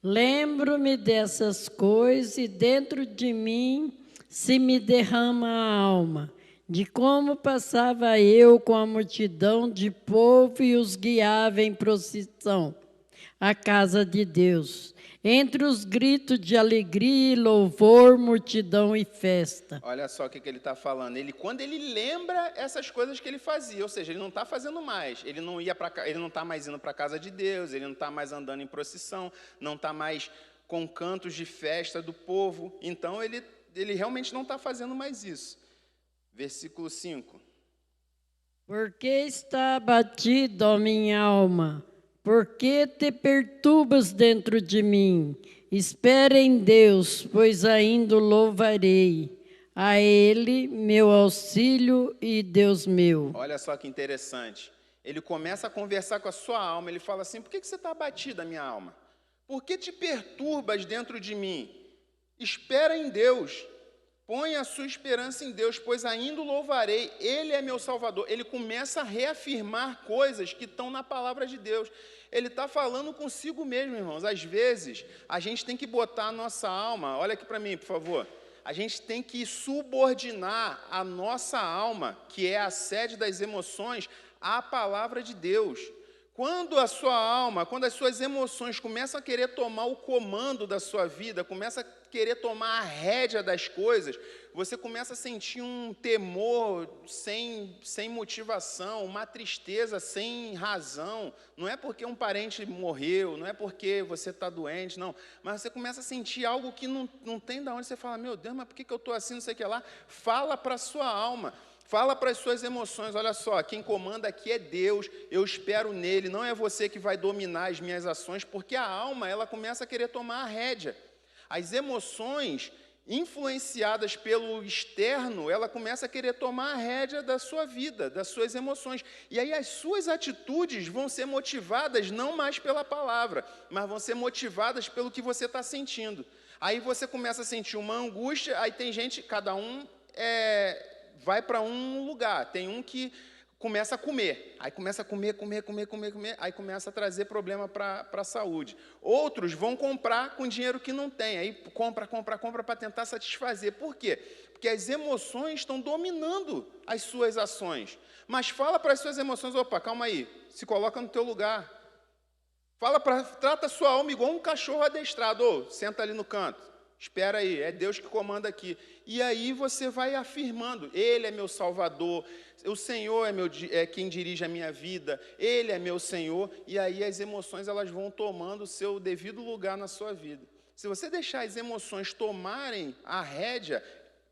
Lembro-me dessas coisas e dentro de mim se me derrama a alma, de como passava eu com a multidão de povo e os guiava em procissão à casa de Deus, entre os gritos de alegria e louvor, multidão e festa. Olha só o que ele está falando. Quando ele lembra essas coisas que ele fazia, ou seja, ele não está fazendo mais. Ele não está mais indo para a casa de Deus, ele não está mais andando em procissão, não está mais com cantos de festa do povo. Então, ele realmente não está fazendo mais isso. Versículo 5. Porque está abatido, ó minha alma? Por que te perturbas dentro de mim? Espera em Deus, pois ainda o louvarei. A Ele, meu auxílio e Deus meu. Olha só que interessante. Ele começa a conversar com a sua alma. Ele fala assim: por que você está abatida, minha alma? Por que te perturbas dentro de mim? Espera em Deus. Põe a sua esperança em Deus, pois ainda o louvarei. Ele é meu Salvador. Ele começa a reafirmar coisas que estão na palavra de Deus. Ele está falando consigo mesmo, irmãos. Às vezes, a gente tem que botar a nossa alma, olha aqui para mim, por favor. A gente tem que subordinar a nossa alma, que é a sede das emoções, à palavra de Deus. Quando a sua alma, quando as suas emoções começam a querer tomar o comando da sua vida, começa a querer tomar a rédea das coisas, você começa a sentir um temor sem motivação, uma tristeza sem razão. Não é porque um parente morreu, não é porque você está doente, não. Mas você começa a sentir algo que não tem de onde. Você fala: meu Deus, mas por que eu estou assim, não sei o que lá. Fala para a sua alma. Fala para as suas emoções: olha só, quem comanda aqui é Deus, eu espero nele, não é você que vai dominar as minhas ações, porque a alma, ela começa a querer tomar a rédea. As emoções, influenciadas pelo externo, ela começa a querer tomar a rédea da sua vida, das suas emoções. E aí as suas atitudes vão ser motivadas não mais pela palavra, mas vão ser motivadas pelo que você está sentindo. Aí você começa a sentir uma angústia, aí tem gente, cada um vai para um lugar. Tem um que começa a comer, aí começa a comer, aí começa a trazer problema para a saúde. Outros vão comprar com dinheiro que não tem, aí compra para tentar satisfazer. Por quê? Porque as emoções estão dominando as suas ações. Mas fala para as suas emoções: opa, calma aí, se coloca no teu lugar. Trata a sua alma igual um cachorro adestrado. Senta ali no canto. Espera aí, é Deus que comanda aqui. E aí você vai afirmando: Ele é meu Salvador, o Senhor é quem dirige a minha vida, Ele é meu Senhor. E aí as emoções, elas vão tomando o seu devido lugar na sua vida. Se você deixar as emoções tomarem a rédea,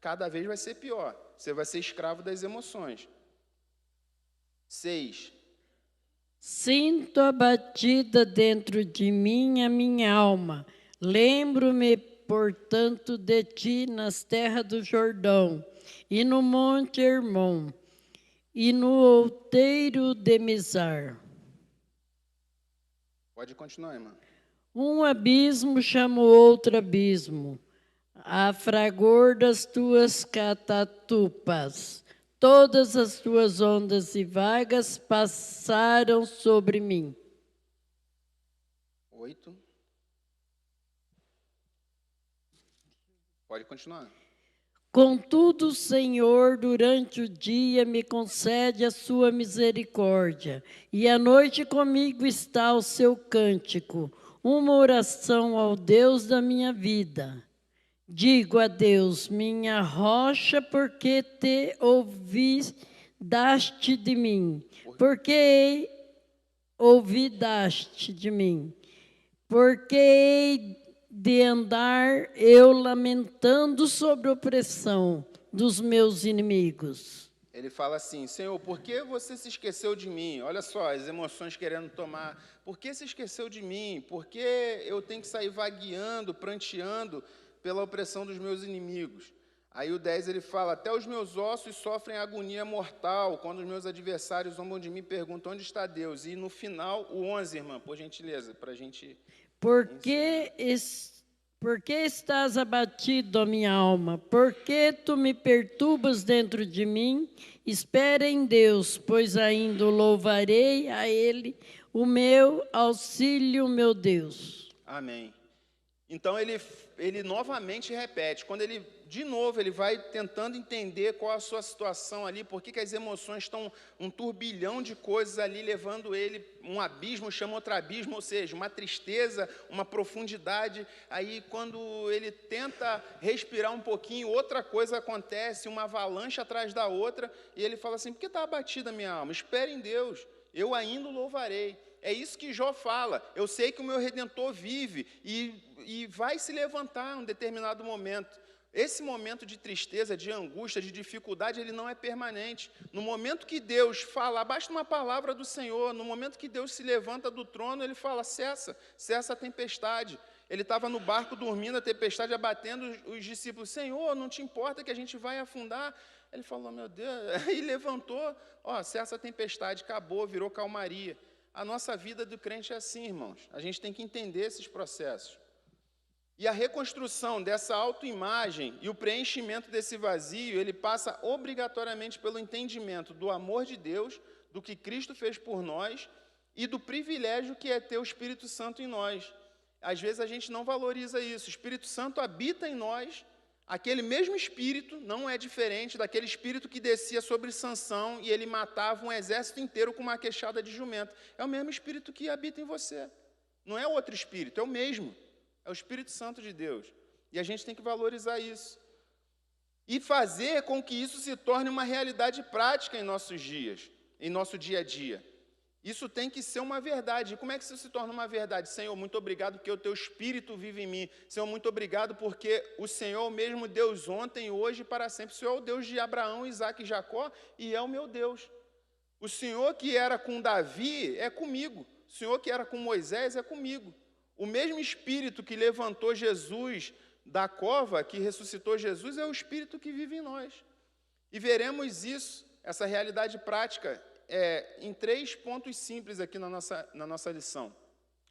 cada vez vai ser pior. Você vai ser escravo das emoções. 6. Sinto abatida dentro de mim a minha alma. Lembro-me, portanto, de ti nas terras do Jordão, e no monte Hermon, e no outeiro de Mizar. Pode continuar, irmã. Um abismo chama outro abismo, a fragor das tuas catatupas. Todas as tuas ondas e vagas passaram sobre mim. 8. Pode continuar. Contudo, o Senhor, durante o dia, me concede a sua misericórdia, e à noite comigo está o seu cântico, uma oração ao Deus da minha vida. Digo a Deus, minha rocha, porque te ouvidaste de mim, porque ouvidaste de mim, porque hei de andar eu lamentando sobre a opressão dos meus inimigos. Ele fala assim: Senhor, por que você se esqueceu de mim? Olha só, as emoções querendo tomar. Por que se esqueceu de mim? Por que eu tenho que sair vagueando, pranteando pela opressão dos meus inimigos? Aí o 10 ele fala: até os meus ossos sofrem agonia mortal, quando os meus adversários zombam de mim, perguntam: onde está Deus? E no final, o 11, irmã, por gentileza, para a gente... Por que estás abatido, ó minha alma? Por que tu me perturbas dentro de mim? Espera em Deus, pois ainda o louvarei a Ele, o meu auxílio, meu Deus. Amém. Então ele novamente repete, quando de novo, ele vai tentando entender qual a sua situação ali, por que as emoções estão um turbilhão de coisas ali, levando ele, um abismo chama outro abismo, ou seja, uma tristeza, uma profundidade. Aí, quando ele tenta respirar um pouquinho, outra coisa acontece, uma avalanche atrás da outra, e ele fala assim: por que está abatida a minha alma? Espere em Deus, eu ainda o louvarei. É isso que Jó fala, eu sei que o meu Redentor vive e vai se levantar em um determinado momento. Esse momento de tristeza, de angústia, de dificuldade, ele não é permanente. No momento que Deus fala, basta uma palavra do Senhor, no momento que Deus se levanta do trono, ele fala: cessa a tempestade. Ele estava no barco dormindo, a tempestade abatendo, os discípulos: Senhor, não te importa que a gente vai afundar? Ele falou: meu Deus, e levantou, cessa a tempestade, acabou, virou calmaria. A nossa vida do crente é assim, irmãos. A gente tem que entender esses processos. E a reconstrução dessa autoimagem e o preenchimento desse vazio, ele passa obrigatoriamente pelo entendimento do amor de Deus, do que Cristo fez por nós e do privilégio que é ter o Espírito Santo em nós. Às vezes a gente não valoriza isso. O Espírito Santo habita em nós. Aquele mesmo Espírito não é diferente daquele Espírito que descia sobre Sansão e ele matava um exército inteiro com uma queixada de jumento. É o mesmo Espírito que habita em você. Não é outro Espírito, é o mesmo. É o Espírito Santo de Deus. E a gente tem que valorizar isso. E fazer com que isso se torne uma realidade prática em nossos dias, em nosso dia a dia. Isso tem que ser uma verdade. E como é que isso se torna uma verdade? Senhor, muito obrigado porque o Teu Espírito vive em mim. Senhor, muito obrigado porque o Senhor é o mesmo Deus ontem, hoje e para sempre. O Senhor é o Deus de Abraão, Isaque e Jacó e é o meu Deus. O Senhor que era com Davi é comigo. O Senhor que era com Moisés é comigo. O mesmo Espírito que levantou Jesus da cova, que ressuscitou Jesus, é o Espírito que vive em nós. E veremos isso, essa realidade prática, em 3 pontos simples aqui na nossa lição.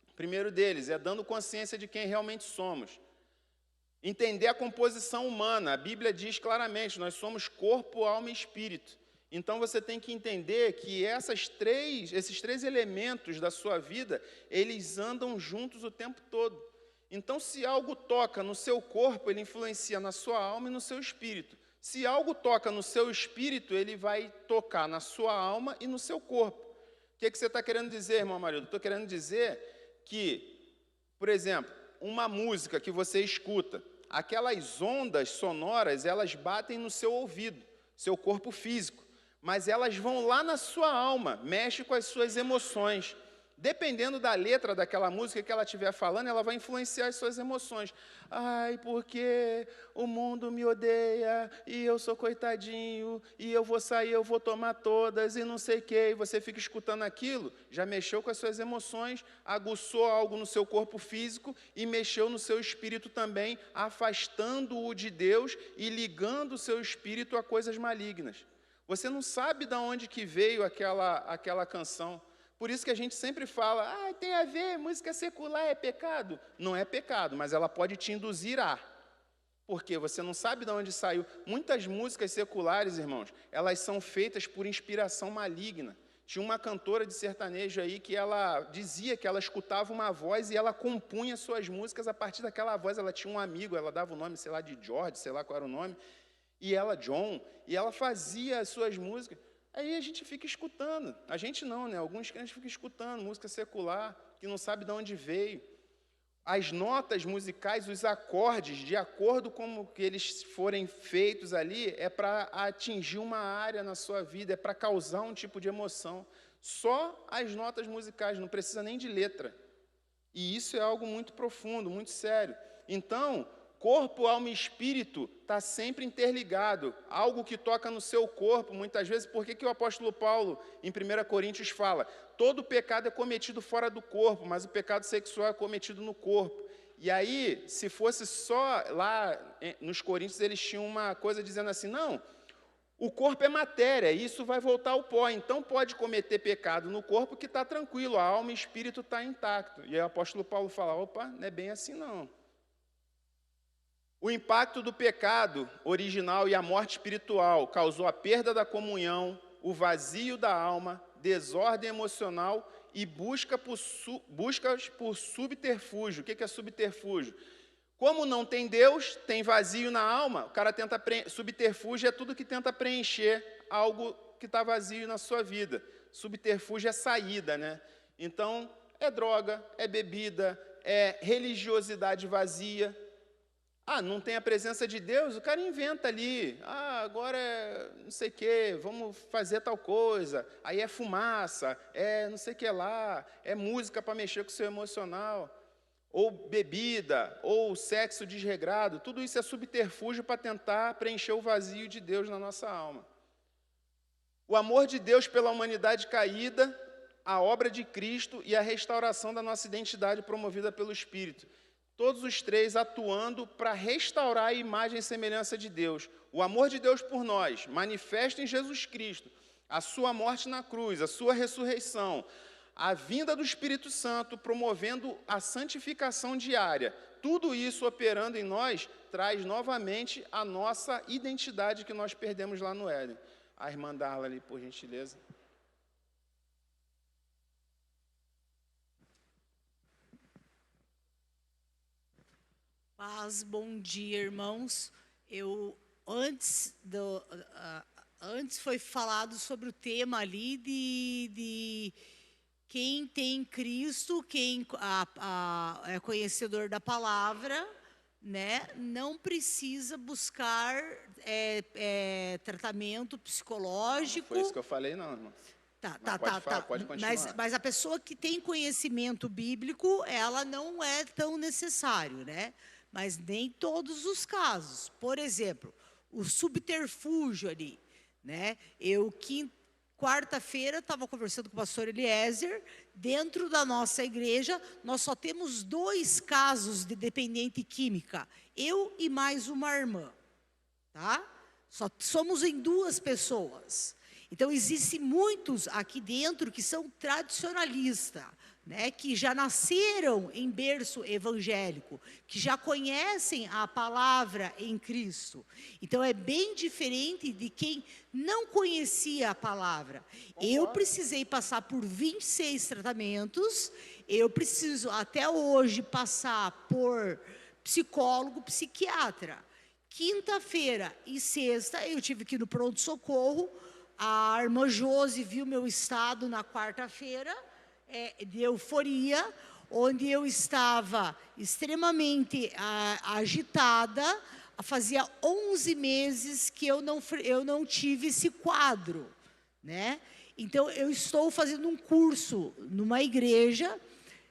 O primeiro deles é dando consciência de quem realmente somos. Entender a composição humana. A Bíblia diz claramente, nós somos corpo, alma e espírito. Então você tem que entender que esses três elementos da sua vida, eles andam juntos o tempo todo. Então, se algo toca no seu corpo, ele influencia na sua alma e no seu espírito. Se algo toca no seu espírito, ele vai tocar na sua alma e no seu corpo. O que você está querendo dizer, irmão Marido? Estou querendo dizer que, por exemplo, uma música que você escuta, aquelas ondas sonoras, elas batem no seu ouvido, seu corpo físico, mas elas vão lá na sua alma, mexem com as suas emoções. Dependendo da letra daquela música que ela estiver falando, ela vai influenciar as suas emoções. Ai, porque o mundo me odeia, e eu sou coitadinho, e eu vou sair, eu vou tomar todas, e não sei o quê. E você fica escutando aquilo, já mexeu com as suas emoções, aguçou algo no seu corpo físico, e mexeu no seu espírito também, afastando-o de Deus e ligando o seu espírito a coisas malignas. Você não sabe de onde que veio aquela canção. Por isso que a gente sempre fala, tem a ver, música secular é pecado. Não é pecado, mas ela pode te induzir a. Porque você não sabe de onde saiu. Muitas músicas seculares, irmãos, elas são feitas por inspiração maligna. Tinha uma cantora de sertanejo aí que ela dizia que ela escutava uma voz e ela compunha suas músicas a partir daquela voz. Ela tinha um amigo, ela dava o nome, sei lá, de George, sei lá qual era o nome, e ela, John, e ela fazia as suas músicas. Aí a gente fica escutando, a gente não, né? Alguns crentes ficam escutando música secular, que não sabe de onde veio. As notas musicais, os acordes, de acordo com que eles forem feitos ali, é para atingir uma área na sua vida, é para causar um tipo de emoção. Só as notas musicais, não precisa nem de letra. E isso é algo muito profundo, muito sério. Então, corpo, alma e espírito está sempre interligado. Algo que toca no seu corpo, muitas vezes. Por que o apóstolo Paulo, em 1 Coríntios, fala? Todo pecado é cometido fora do corpo, mas o pecado sexual é cometido no corpo. E aí, se fosse só lá nos Coríntios, eles tinham uma coisa dizendo assim, não, o corpo é matéria, isso vai voltar ao pó. Então pode cometer pecado no corpo que está tranquilo, a alma e o espírito está intacto. E aí o apóstolo Paulo fala, opa, não é bem assim não. O impacto do pecado original e a morte espiritual causou a perda da comunhão, o vazio da alma, desordem emocional e buscas por subterfúgio. O que é subterfúgio? Como não tem Deus, tem vazio na alma, o cara tenta subterfúgio é tudo que tenta preencher algo que está vazio na sua vida. Subterfúgio é saída, né? Então, é droga, é bebida, é religiosidade vazia. Não tem a presença de Deus, o cara inventa ali. Agora é não sei o quê, vamos fazer tal coisa. Aí é fumaça, é não sei o que lá, é música para mexer com o seu emocional. Ou bebida, ou sexo desregrado. Tudo isso é subterfúgio para tentar preencher o vazio de Deus na nossa alma. O amor de Deus pela humanidade caída, a obra de Cristo e a restauração da nossa identidade promovida pelo Espírito. Todos os três atuando para restaurar a imagem e semelhança de Deus. O amor de Deus por nós, manifesto em Jesus Cristo, a sua morte na cruz, a sua ressurreição, a vinda do Espírito Santo, promovendo a santificação diária. Tudo isso operando em nós, traz novamente a nossa identidade que nós perdemos lá no Éden. A irmã Darla ali, por gentileza. Paz, bom dia, irmãos. Antes foi falado sobre o tema ali de quem tem Cristo, quem é conhecedor da palavra, né, não precisa buscar tratamento psicológico. Foi isso que eu falei, não, irmão. Pode continuar. Mas a pessoa que tem conhecimento bíblico, ela não é tão necessário, né? Mas nem todos os casos. Por exemplo, o subterfúgio ali, né? Quarta-feira, estava conversando com o pastor Eliezer, dentro da nossa igreja, nós só temos 2 casos de dependente química, eu e mais uma irmã, tá? Só somos em 2 pessoas. Então, existem muitos aqui dentro que são tradicionalistas, né, que já nasceram em berço evangélico, que já conhecem a palavra em Cristo. Então, é bem diferente de quem não conhecia a palavra. Eu precisei passar por 26 tratamentos, eu preciso até hoje passar por psicólogo, psiquiatra. Quinta-feira e sexta, eu tive que ir no pronto-socorro. A irmã Josi viu meu estado na quarta-feira, de euforia, onde eu estava extremamente agitada. Fazia 11 meses que eu não tive esse quadro, né? Então, eu estou fazendo um curso numa igreja,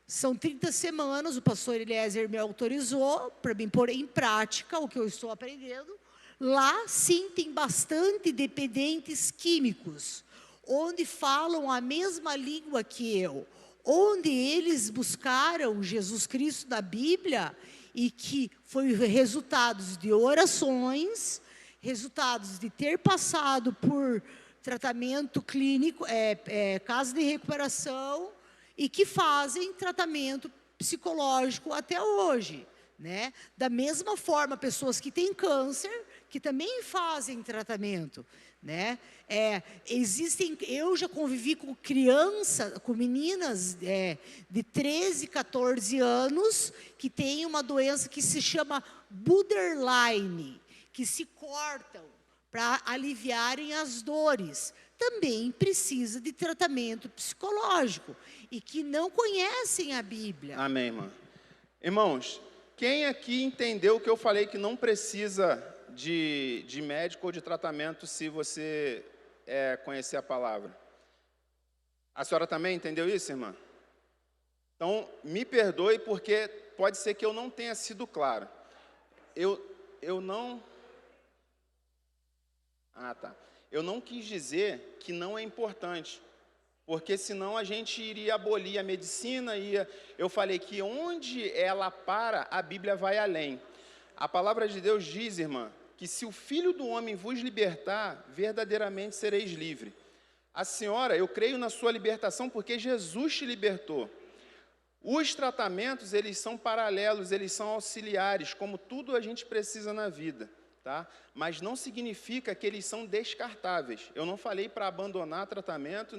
são 30 semanas, o pastor Eliezer me autorizou para mim pôr em prática o que eu estou aprendendo. Lá, sim, tem bastante dependentes químicos, onde falam a mesma língua que eu, onde eles buscaram Jesus Cristo da Bíblia e que foi resultados de orações, resultados de ter passado por tratamento clínico, casa de recuperação, e que fazem tratamento psicológico até hoje, né? Da mesma forma, pessoas que têm câncer, que também fazem tratamento, né? Eu já convivi com crianças, com meninas de 13, 14 anos, que têm uma doença que se chama borderline, que se cortam para aliviarem as dores. Também precisa de tratamento psicológico e que não conhecem a Bíblia. Amém, irmã. Irmãos, quem aqui entendeu que eu falei que não precisa de médico ou de tratamento se você conhecer a palavra? A senhora também entendeu isso, irmã? Então, me perdoe porque pode ser que eu não tenha sido claro. Eu não... Eu não quis dizer que não é importante, porque senão a gente iria abolir a medicina. Eu falei que onde ela para, a Bíblia vai além. A palavra de Deus diz, irmã, que se o Filho do Homem vos libertar, verdadeiramente sereis livre. A senhora, eu creio na sua libertação porque Jesus te libertou. Os tratamentos, eles são paralelos, eles são auxiliares, como tudo a gente precisa na vida, tá? Mas não significa que eles são descartáveis. Eu não falei para abandonar tratamento,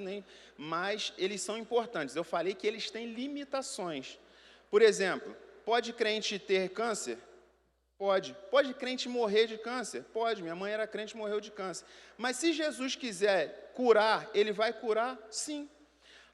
mas eles são importantes. Eu falei que eles têm limitações. Por exemplo, pode crente ter câncer? Pode. Pode crente morrer de câncer? Pode. Minha mãe era crente e morreu de câncer. Mas se Jesus quiser curar, ele vai curar? Sim.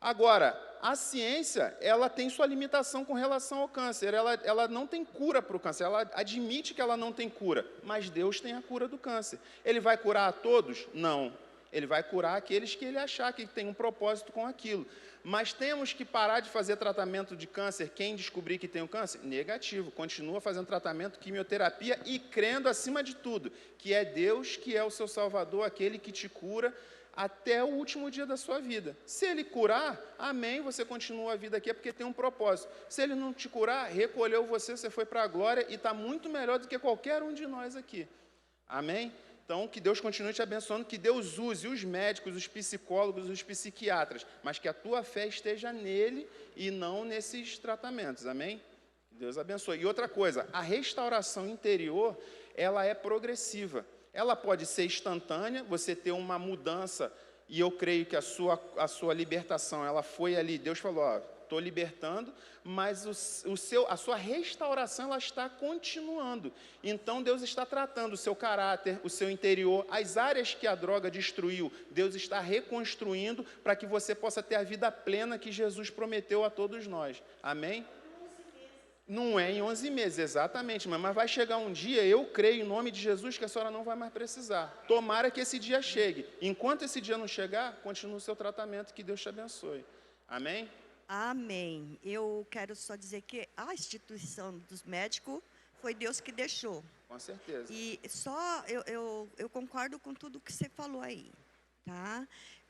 Agora, a ciência, ela tem sua limitação com relação ao câncer. Ela não tem cura para o câncer. Ela admite que ela não tem cura. Mas Deus tem a cura do câncer. Ele vai curar a todos? Não. Ele vai curar aqueles que ele achar que tem um propósito com aquilo. Mas temos que parar de fazer tratamento de câncer, quem descobrir que tem o câncer? Negativo, continua fazendo tratamento, quimioterapia e crendo acima de tudo, que é Deus que é o seu Salvador, aquele que te cura até o último dia da sua vida. Se Ele curar, amém, você continua a vida aqui, é porque tem um propósito. Se Ele não te curar, recolheu você, você foi para a glória e está muito melhor do que qualquer um de nós aqui. Amém? Então, que Deus continue te abençoando, que Deus use os médicos, os psicólogos, os psiquiatras, mas que a tua fé esteja nele e não nesses tratamentos, amém? Que Deus abençoe. E outra coisa, a restauração interior, ela é progressiva. Ela pode ser instantânea, você ter uma mudança, e eu creio que a sua libertação, ela foi ali, Deus falou, ó, estou libertando, mas a sua restauração ela está continuando. Então, Deus está tratando o seu caráter, o seu interior, as áreas que a droga destruiu, Deus está reconstruindo para que você possa ter a vida plena que Jesus prometeu a todos nós. Amém? Não é em 11 meses, exatamente, mas vai chegar um dia, eu creio em nome de Jesus, que a senhora não vai mais precisar. Tomara que esse dia chegue. Enquanto esse dia não chegar, continue o seu tratamento, que Deus te abençoe. Amém? Amém. Eu quero só dizer que a instituição dos médicos foi Deus que deixou. Com certeza. E só eu concordo com tudo que você falou aí, tá?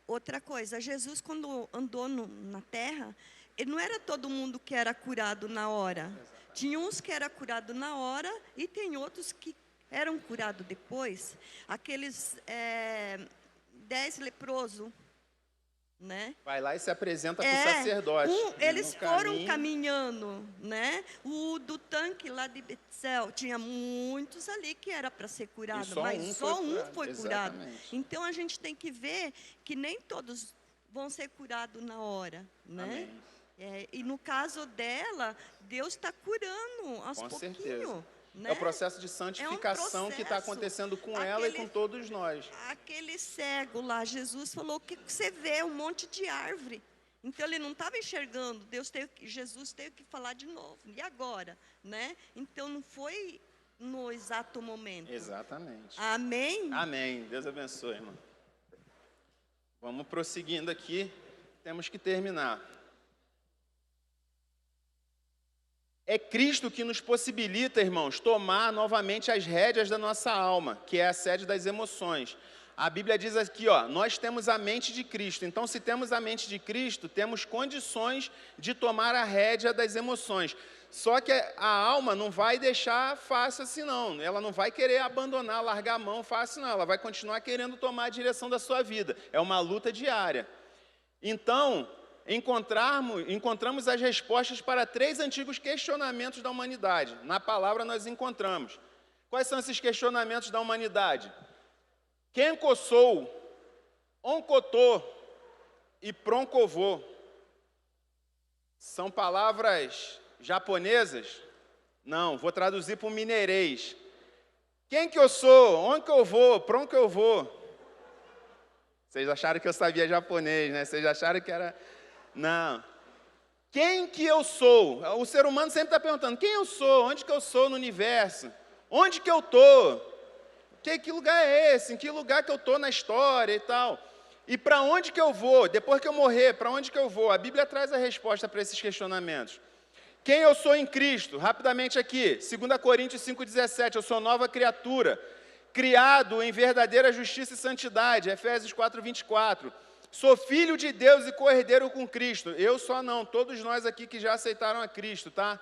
Outra coisa, Jesus quando andou na terra, ele não era todo mundo que era curado na hora. Tinha uns que era curado na hora e tem outros que eram curados depois. Aqueles 10 leprosos, né? Vai lá e se apresenta para o sacerdote. Eles foram caminhando, né? O do tanque lá de Betzel, tinha muitos ali que era para ser curado, mas só um foi curado. Então a gente tem que ver que nem todos vão ser curados na hora, né? E no caso dela, Deus está curando aos pouquinhos. Certeza. Né? É o processo de santificação que está acontecendo com ela e com todos nós. Aquele cego lá, Jesus falou que você vê um monte de árvore. Então ele não estava enxergando. Jesus teve que falar de novo. E agora, né? Então não foi no exato momento. Exatamente. Amém? Amém. Deus abençoe, irmão. Vamos prosseguindo aqui. Temos que terminar. É Cristo que nos possibilita, irmãos, tomar novamente as rédeas da nossa alma, que é a sede das emoções. A Bíblia diz aqui, ó, nós temos a mente de Cristo. Então, se temos a mente de Cristo, temos condições de tomar a rédea das emoções. Só que a alma não vai deixar fácil assim, não. Ela não vai querer abandonar, largar a mão fácil, não. Ela vai continuar querendo tomar a direção da sua vida. É uma luta diária. Então, encontramos as respostas para 3 antigos questionamentos da humanidade. Na palavra nós encontramos. Quais são esses questionamentos da humanidade? Quem coçou, oncotô e proncovô? São palavras japonesas? Não, vou traduzir para o mineirês. Quem que eu sou, onde que eu vou, para onde que eu vou? Vocês acharam que eu sabia japonês, né? Vocês acharam que era... Não. Quem que eu sou? O ser humano sempre está perguntando, quem eu sou? Onde que eu sou no universo? Onde que eu estou? Que lugar é esse? Em que lugar que eu estou na história e tal? E para onde que eu vou? Depois que eu morrer, para onde que eu vou? A Bíblia traz a resposta para esses questionamentos. Quem eu sou em Cristo? Rapidamente aqui, 2 Coríntios 5,17, eu sou nova criatura, criado em verdadeira justiça e santidade, Efésios 4,24. Sou filho de Deus e co-herdeiro com Cristo. Eu só não, todos nós aqui que já aceitaram a Cristo, tá?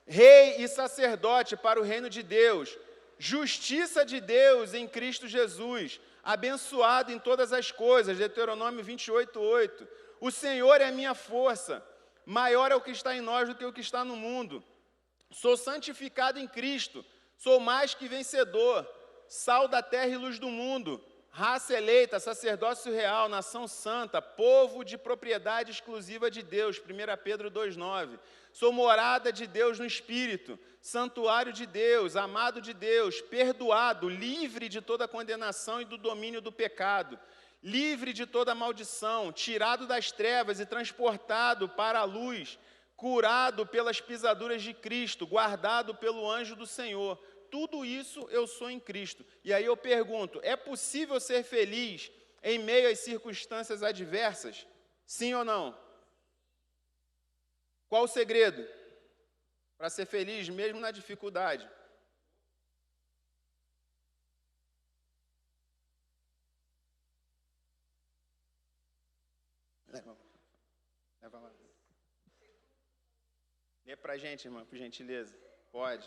Rei e sacerdote para o reino de Deus. Justiça de Deus em Cristo Jesus. Abençoado em todas as coisas, Deuteronômio 28,8. O Senhor é a minha força. Maior é o que está em nós do que o que está no mundo. Sou santificado em Cristo, sou mais que vencedor, sal da terra e luz do mundo, raça eleita, sacerdócio real, nação santa, povo de propriedade exclusiva de Deus, 1 Pedro 2,9. Sou morada de Deus no Espírito, santuário de Deus, amado de Deus, perdoado, livre de toda condenação e do domínio do pecado, livre de toda maldição, tirado das trevas e transportado para a luz, curado pelas pisaduras de Cristo, guardado pelo anjo do Senhor. Tudo isso eu sou em Cristo. E aí eu pergunto, é possível ser feliz em meio às circunstâncias adversas? Sim ou não? Qual o segredo para ser feliz mesmo na dificuldade? Leva lá. Lê para a gente, irmã, por gentileza. Pode.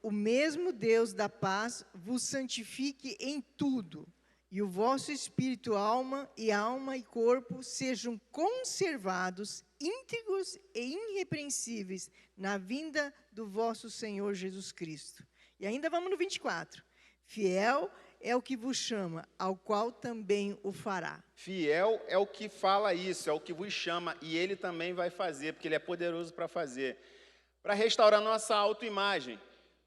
O mesmo Deus da paz vos santifique em tudo, e o vosso espírito, alma e corpo sejam conservados, íntegros e irrepreensíveis na vinda do vosso Senhor Jesus Cristo. E ainda vamos no 24. Fiel é o que vos chama, ao qual também o fará. Fiel é o que fala isso, é o que vos chama, e ele também vai fazer, porque ele é poderoso para fazer. Para restaurar nossa autoimagem.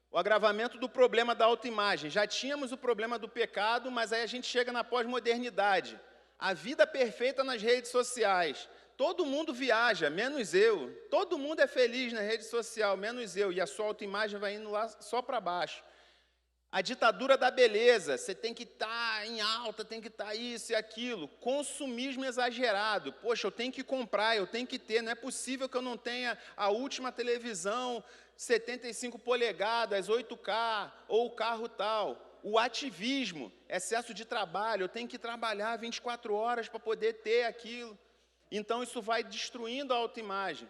O agravamento do problema da autoimagem. Já tínhamos o problema do pecado, mas aí a gente chega na pós-modernidade. A vida perfeita nas redes sociais. Todo mundo viaja, menos eu. Todo mundo é feliz na rede social, menos eu. E a sua autoimagem vai indo lá só para baixo. A ditadura da beleza. Você tem que estar em alta, tem que estar isso e aquilo. Consumismo exagerado. Poxa, eu tenho que comprar, eu tenho que ter. Não é possível que eu não tenha a última televisão 75 polegadas, 8K, ou o carro tal. O ativismo, excesso de trabalho, eu tenho que trabalhar 24 horas para poder ter aquilo. Então, isso vai destruindo a autoimagem.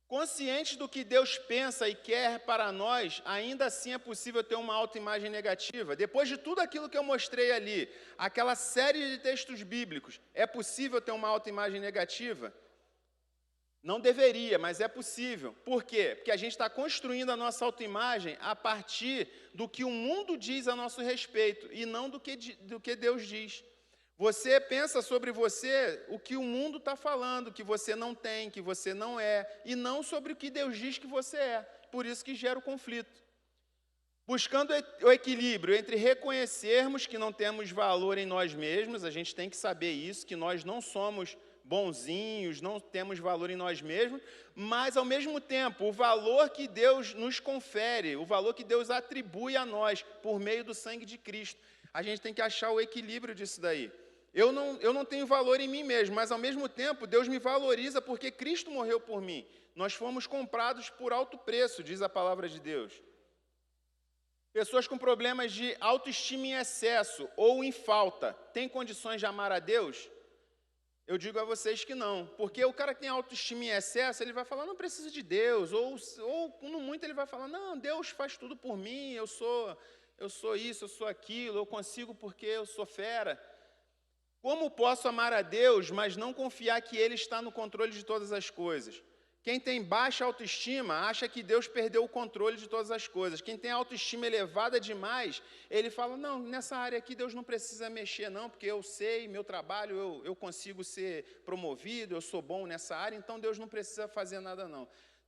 Conscientes do que Deus pensa e quer para nós, ainda assim é possível ter uma autoimagem negativa. Depois de tudo aquilo que eu mostrei ali, aquela série de textos bíblicos, é possível ter uma autoimagem negativa? Não deveria, mas é possível. Por quê? Porque a gente está construindo a nossa autoimagem a partir do que o mundo diz a nosso respeito e não do que Deus diz. Você pensa sobre você o que o mundo está falando, que você não tem, que você não é, e não sobre o que Deus diz que você é. Por isso que gera o conflito. Buscando o equilíbrio entre reconhecermos que não temos valor em nós mesmos, a gente tem que saber isso, que nós não somos bonzinhos, não temos valor em nós mesmos, mas, ao mesmo tempo, o valor que Deus nos confere, o valor que Deus atribui a nós por meio do sangue de Cristo. A gente tem que achar o equilíbrio disso daí. Eu não tenho valor em mim mesmo, mas, ao mesmo tempo, Deus me valoriza porque Cristo morreu por mim. Nós fomos comprados por alto preço, diz a palavra de Deus. Pessoas com problemas de autoestima em excesso ou em falta, têm condições de amar a Deus? Eu digo a vocês que não, porque o cara que tem autoestima em excesso, ele vai falar, não preciso de Deus, ou no muito ele vai falar, não, Deus faz tudo por mim, eu sou isso, eu sou aquilo, eu consigo porque eu sou fera. Como posso amar a Deus, mas não confiar que Ele está no controle de todas as coisas? Quem tem baixa autoestima acha que Deus perdeu o controle de todas as coisas. Quem tem autoestima elevada demais, ele fala, não, nessa área aqui Deus não precisa mexer não, porque eu sei, meu trabalho, eu consigo ser promovido, eu sou bom nessa área, então Deus não precisa fazer nada não.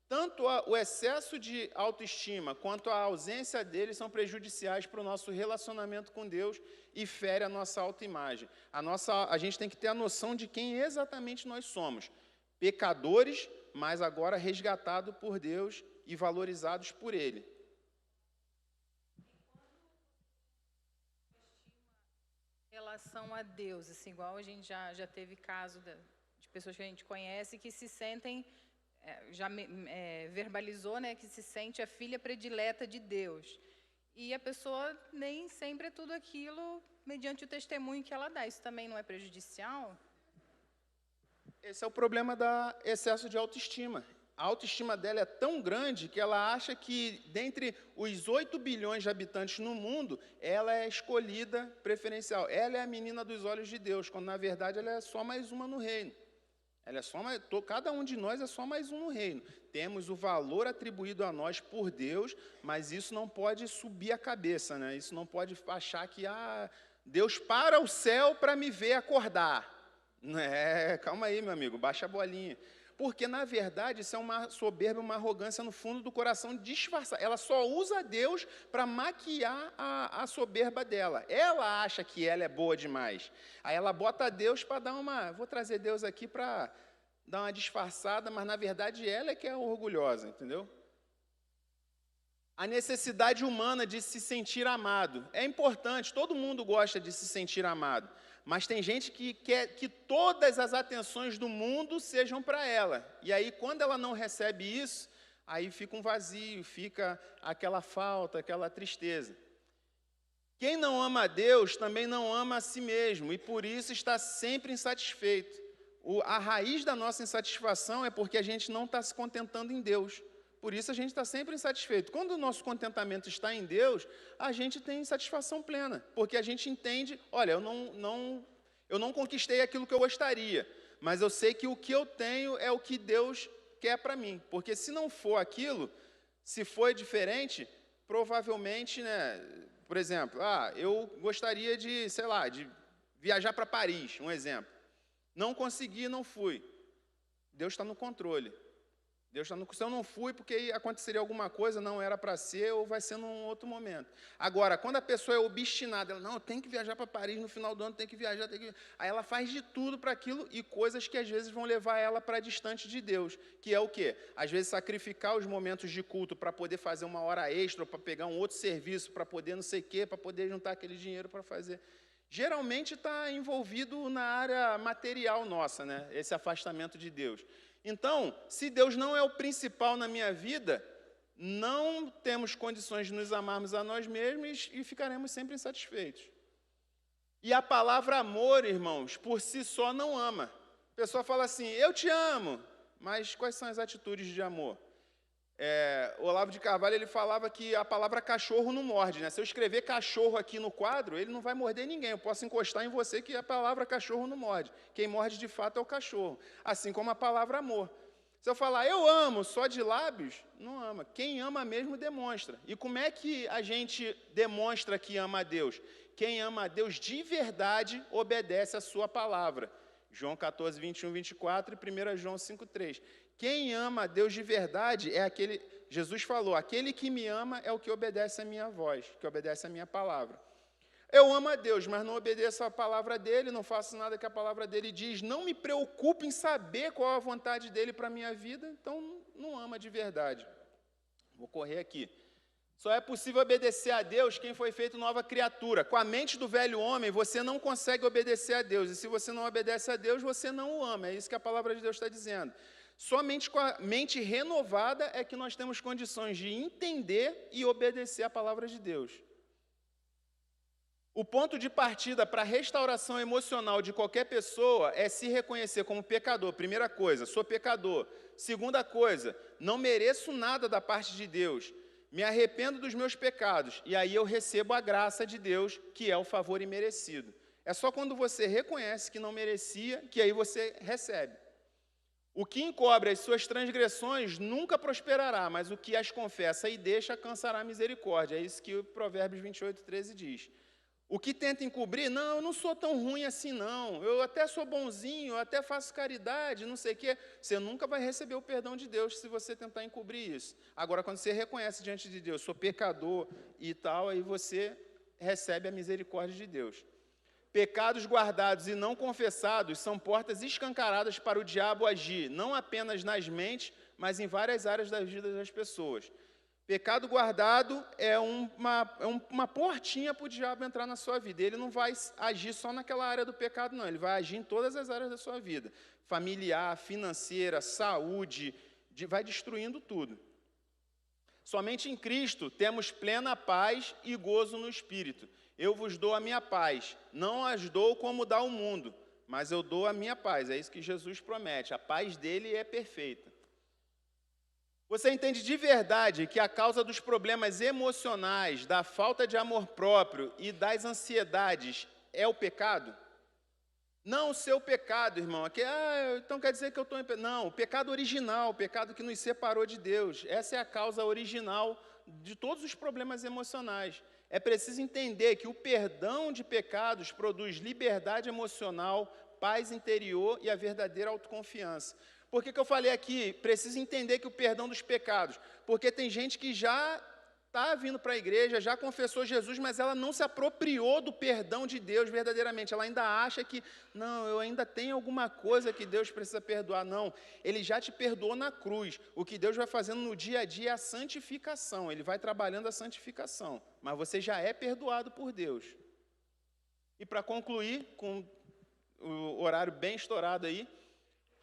Tanto o excesso de autoestima quanto a ausência dele são prejudiciais para o nosso relacionamento com Deus e fere a nossa autoimagem. A gente tem que ter a noção de quem exatamente nós somos. Pecadores, mas agora resgatados por Deus e valorizados por Ele. Em relação a Deus, assim, igual a gente já teve caso de pessoas que a gente conhece que se sentem, verbalizou, né, que se sente a filha predileta de Deus. E a pessoa nem sempre é tudo aquilo mediante o testemunho que ela dá. Isso também não é prejudicial? Esse é o problema da excesso de autoestima. A autoestima dela é tão grande que ela acha que, dentre os 8 bilhões de habitantes no mundo, ela é escolhida preferencial. Ela é a menina dos olhos de Deus, quando, na verdade, ela é só mais uma no reino. Ela é só cada um de nós é só mais um no reino. Temos o valor atribuído a nós por Deus, mas isso não pode subir a cabeça, né? Isso não pode achar que Deus para o céu para me ver acordar. Calma aí, meu amigo, baixa a bolinha. Porque, na verdade, isso é uma soberba, uma arrogância no fundo do coração disfarçada. Ela só usa Deus para maquiar a soberba dela. Ela acha que ela é boa demais. Aí ela bota Deus para dar vou trazer Deus aqui para dar uma disfarçada, mas, na verdade, ela é que é orgulhosa, entendeu? A necessidade humana de se sentir amado. É importante, todo mundo gosta de se sentir amado. Mas tem gente que quer que todas as atenções do mundo sejam para ela. E aí, quando ela não recebe isso, aí fica um vazio, fica aquela falta, aquela tristeza. Quem não ama a Deus também não ama a si mesmo, e por isso está sempre insatisfeito. A raiz da nossa insatisfação é porque a gente não está se contentando em Deus. Por isso a gente está sempre insatisfeito. Quando o nosso contentamento está em Deus, a gente tem satisfação plena, porque a gente entende, olha, eu não conquistei aquilo que eu gostaria, mas eu sei que o que eu tenho é o que Deus quer para mim, porque se não for aquilo, se for diferente, provavelmente, né, por exemplo, eu gostaria de, sei lá, de viajar para Paris, um exemplo. Não consegui, não fui. Deus está no controle. Se eu não fui, porque aconteceria alguma coisa, não era para ser, ou vai ser num outro momento. Agora, quando a pessoa é obstinada, ela, não, eu tenho que viajar para Paris no final do ano, tem que viajar, aí ela faz de tudo para aquilo, e coisas que às vezes vão levar ela para distante de Deus, que é o quê? Às vezes sacrificar os momentos de culto para poder fazer uma hora extra, ou para pegar um outro serviço, para poder não sei o quê, para poder juntar aquele dinheiro para fazer. Geralmente está envolvido na área material nossa, né? Esse afastamento de Deus. Então, se Deus não é o principal na minha vida, não temos condições de nos amarmos a nós mesmos e ficaremos sempre insatisfeitos. E a palavra amor, irmãos, por si só não ama. A pessoa fala assim, eu te amo, mas quais são as atitudes de amor? Olavo de Carvalho, ele falava que a palavra cachorro não morde, né? Se eu escrever cachorro aqui no quadro, ele não vai morder ninguém. Eu posso encostar em você que a palavra cachorro não morde. Quem morde de fato é o cachorro. Assim como a palavra amor. Se eu falar eu amo só de lábios, não ama. Quem ama mesmo demonstra. E como é que a gente demonstra que ama a Deus? Quem ama a Deus de verdade obedece a sua palavra. João 14, 21, 24 e 1 João 5, 3. Quem ama a Deus de verdade é aquele, Jesus falou, aquele que me ama é o que obedece a minha voz, que obedece a minha palavra. Eu amo a Deus, mas não obedeço a palavra dele, não faço nada que a palavra dele diz, não me preocupo em saber qual a vontade dele para a minha vida, então não ama de verdade. Vou correr aqui. Só é possível obedecer a Deus quem foi feito nova criatura. Com a mente do velho homem, você não consegue obedecer a Deus. E se você não obedece a Deus, você não o ama. É isso que a palavra de Deus está dizendo. Somente com a mente renovada é que nós temos condições de entender e obedecer a palavra de Deus. O ponto de partida para a restauração emocional de qualquer pessoa é se reconhecer como pecador. Primeira coisa, sou pecador. Segunda coisa, não mereço nada da parte de Deus. Me arrependo dos meus pecados, e aí eu recebo a graça de Deus, que é o favor imerecido. É só quando você reconhece que não merecia, que aí você recebe. O que encobre as suas transgressões nunca prosperará, mas o que as confessa e deixa alcançará misericórdia. É isso que o Provérbios 28, 13 diz. O que tenta encobrir, não, eu não sou tão ruim assim não, eu até sou bonzinho, eu até faço caridade, não sei o quê. Você nunca vai receber o perdão de Deus se você tentar encobrir isso. Agora, quando você reconhece diante de Deus, sou pecador e tal, aí você recebe a misericórdia de Deus. Pecados guardados e não confessados são portas escancaradas para o diabo agir, não apenas nas mentes, mas em várias áreas da vida das pessoas. Pecado guardado é uma portinha para o diabo entrar na sua vida. Ele não vai agir só naquela área do pecado, não. Ele vai agir em todas as áreas da sua vida. Familiar, financeira, saúde, vai destruindo tudo. Somente em Cristo temos plena paz e gozo no Espírito. Eu vos dou a minha paz. Não as dou como dá o mundo, mas eu dou a minha paz. É isso que Jesus promete. A paz dele é perfeita. Você entende de verdade que a causa dos problemas emocionais, da falta de amor próprio e das ansiedades é o pecado? Não o seu pecado, irmão. Aqui, então quer dizer que eu estou em pecado. Não, o pecado original, o pecado que nos separou de Deus. Essa é a causa original de todos os problemas emocionais. É preciso entender que o perdão de pecados produz liberdade emocional, paz interior e a verdadeira autoconfiança. Por que eu falei aqui? Precisa entender que o perdão dos pecados. Porque tem gente que já está vindo para a igreja, já confessou Jesus, mas ela não se apropriou do perdão de Deus verdadeiramente. Ela ainda acha que, não, eu ainda tenho alguma coisa que Deus precisa perdoar. Não, Ele já te perdoou na cruz. O que Deus vai fazendo no dia a dia é a santificação. Ele vai trabalhando a santificação. Mas você já é perdoado por Deus. E para concluir, com o horário bem estourado aí,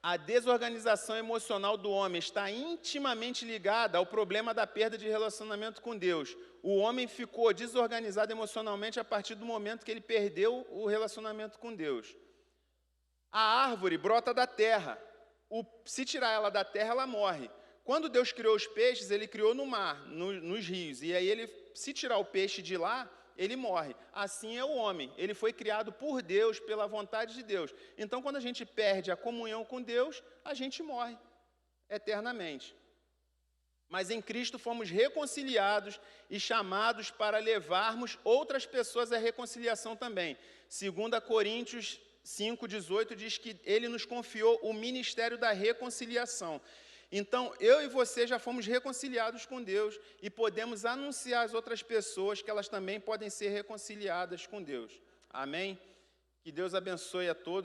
a desorganização emocional do homem está intimamente ligada ao problema da perda de relacionamento com Deus. O homem ficou desorganizado emocionalmente a partir do momento que ele perdeu o relacionamento com Deus. A árvore brota da terra. Se tirar ela da terra, ela morre. Quando Deus criou os peixes, Ele criou no mar, nos rios. E aí, se tirar o peixe de lá, ele morre. Assim é o homem. Ele foi criado por Deus, pela vontade de Deus. Então, quando a gente perde a comunhão com Deus, a gente morre eternamente. Mas em Cristo fomos reconciliados e chamados para levarmos outras pessoas à reconciliação também. 2 Coríntios 5,18 diz que Ele nos confiou o ministério da reconciliação. Então, eu e você já fomos reconciliados com Deus e podemos anunciar às outras pessoas que elas também podem ser reconciliadas com Deus. Amém? Que Deus abençoe a todos.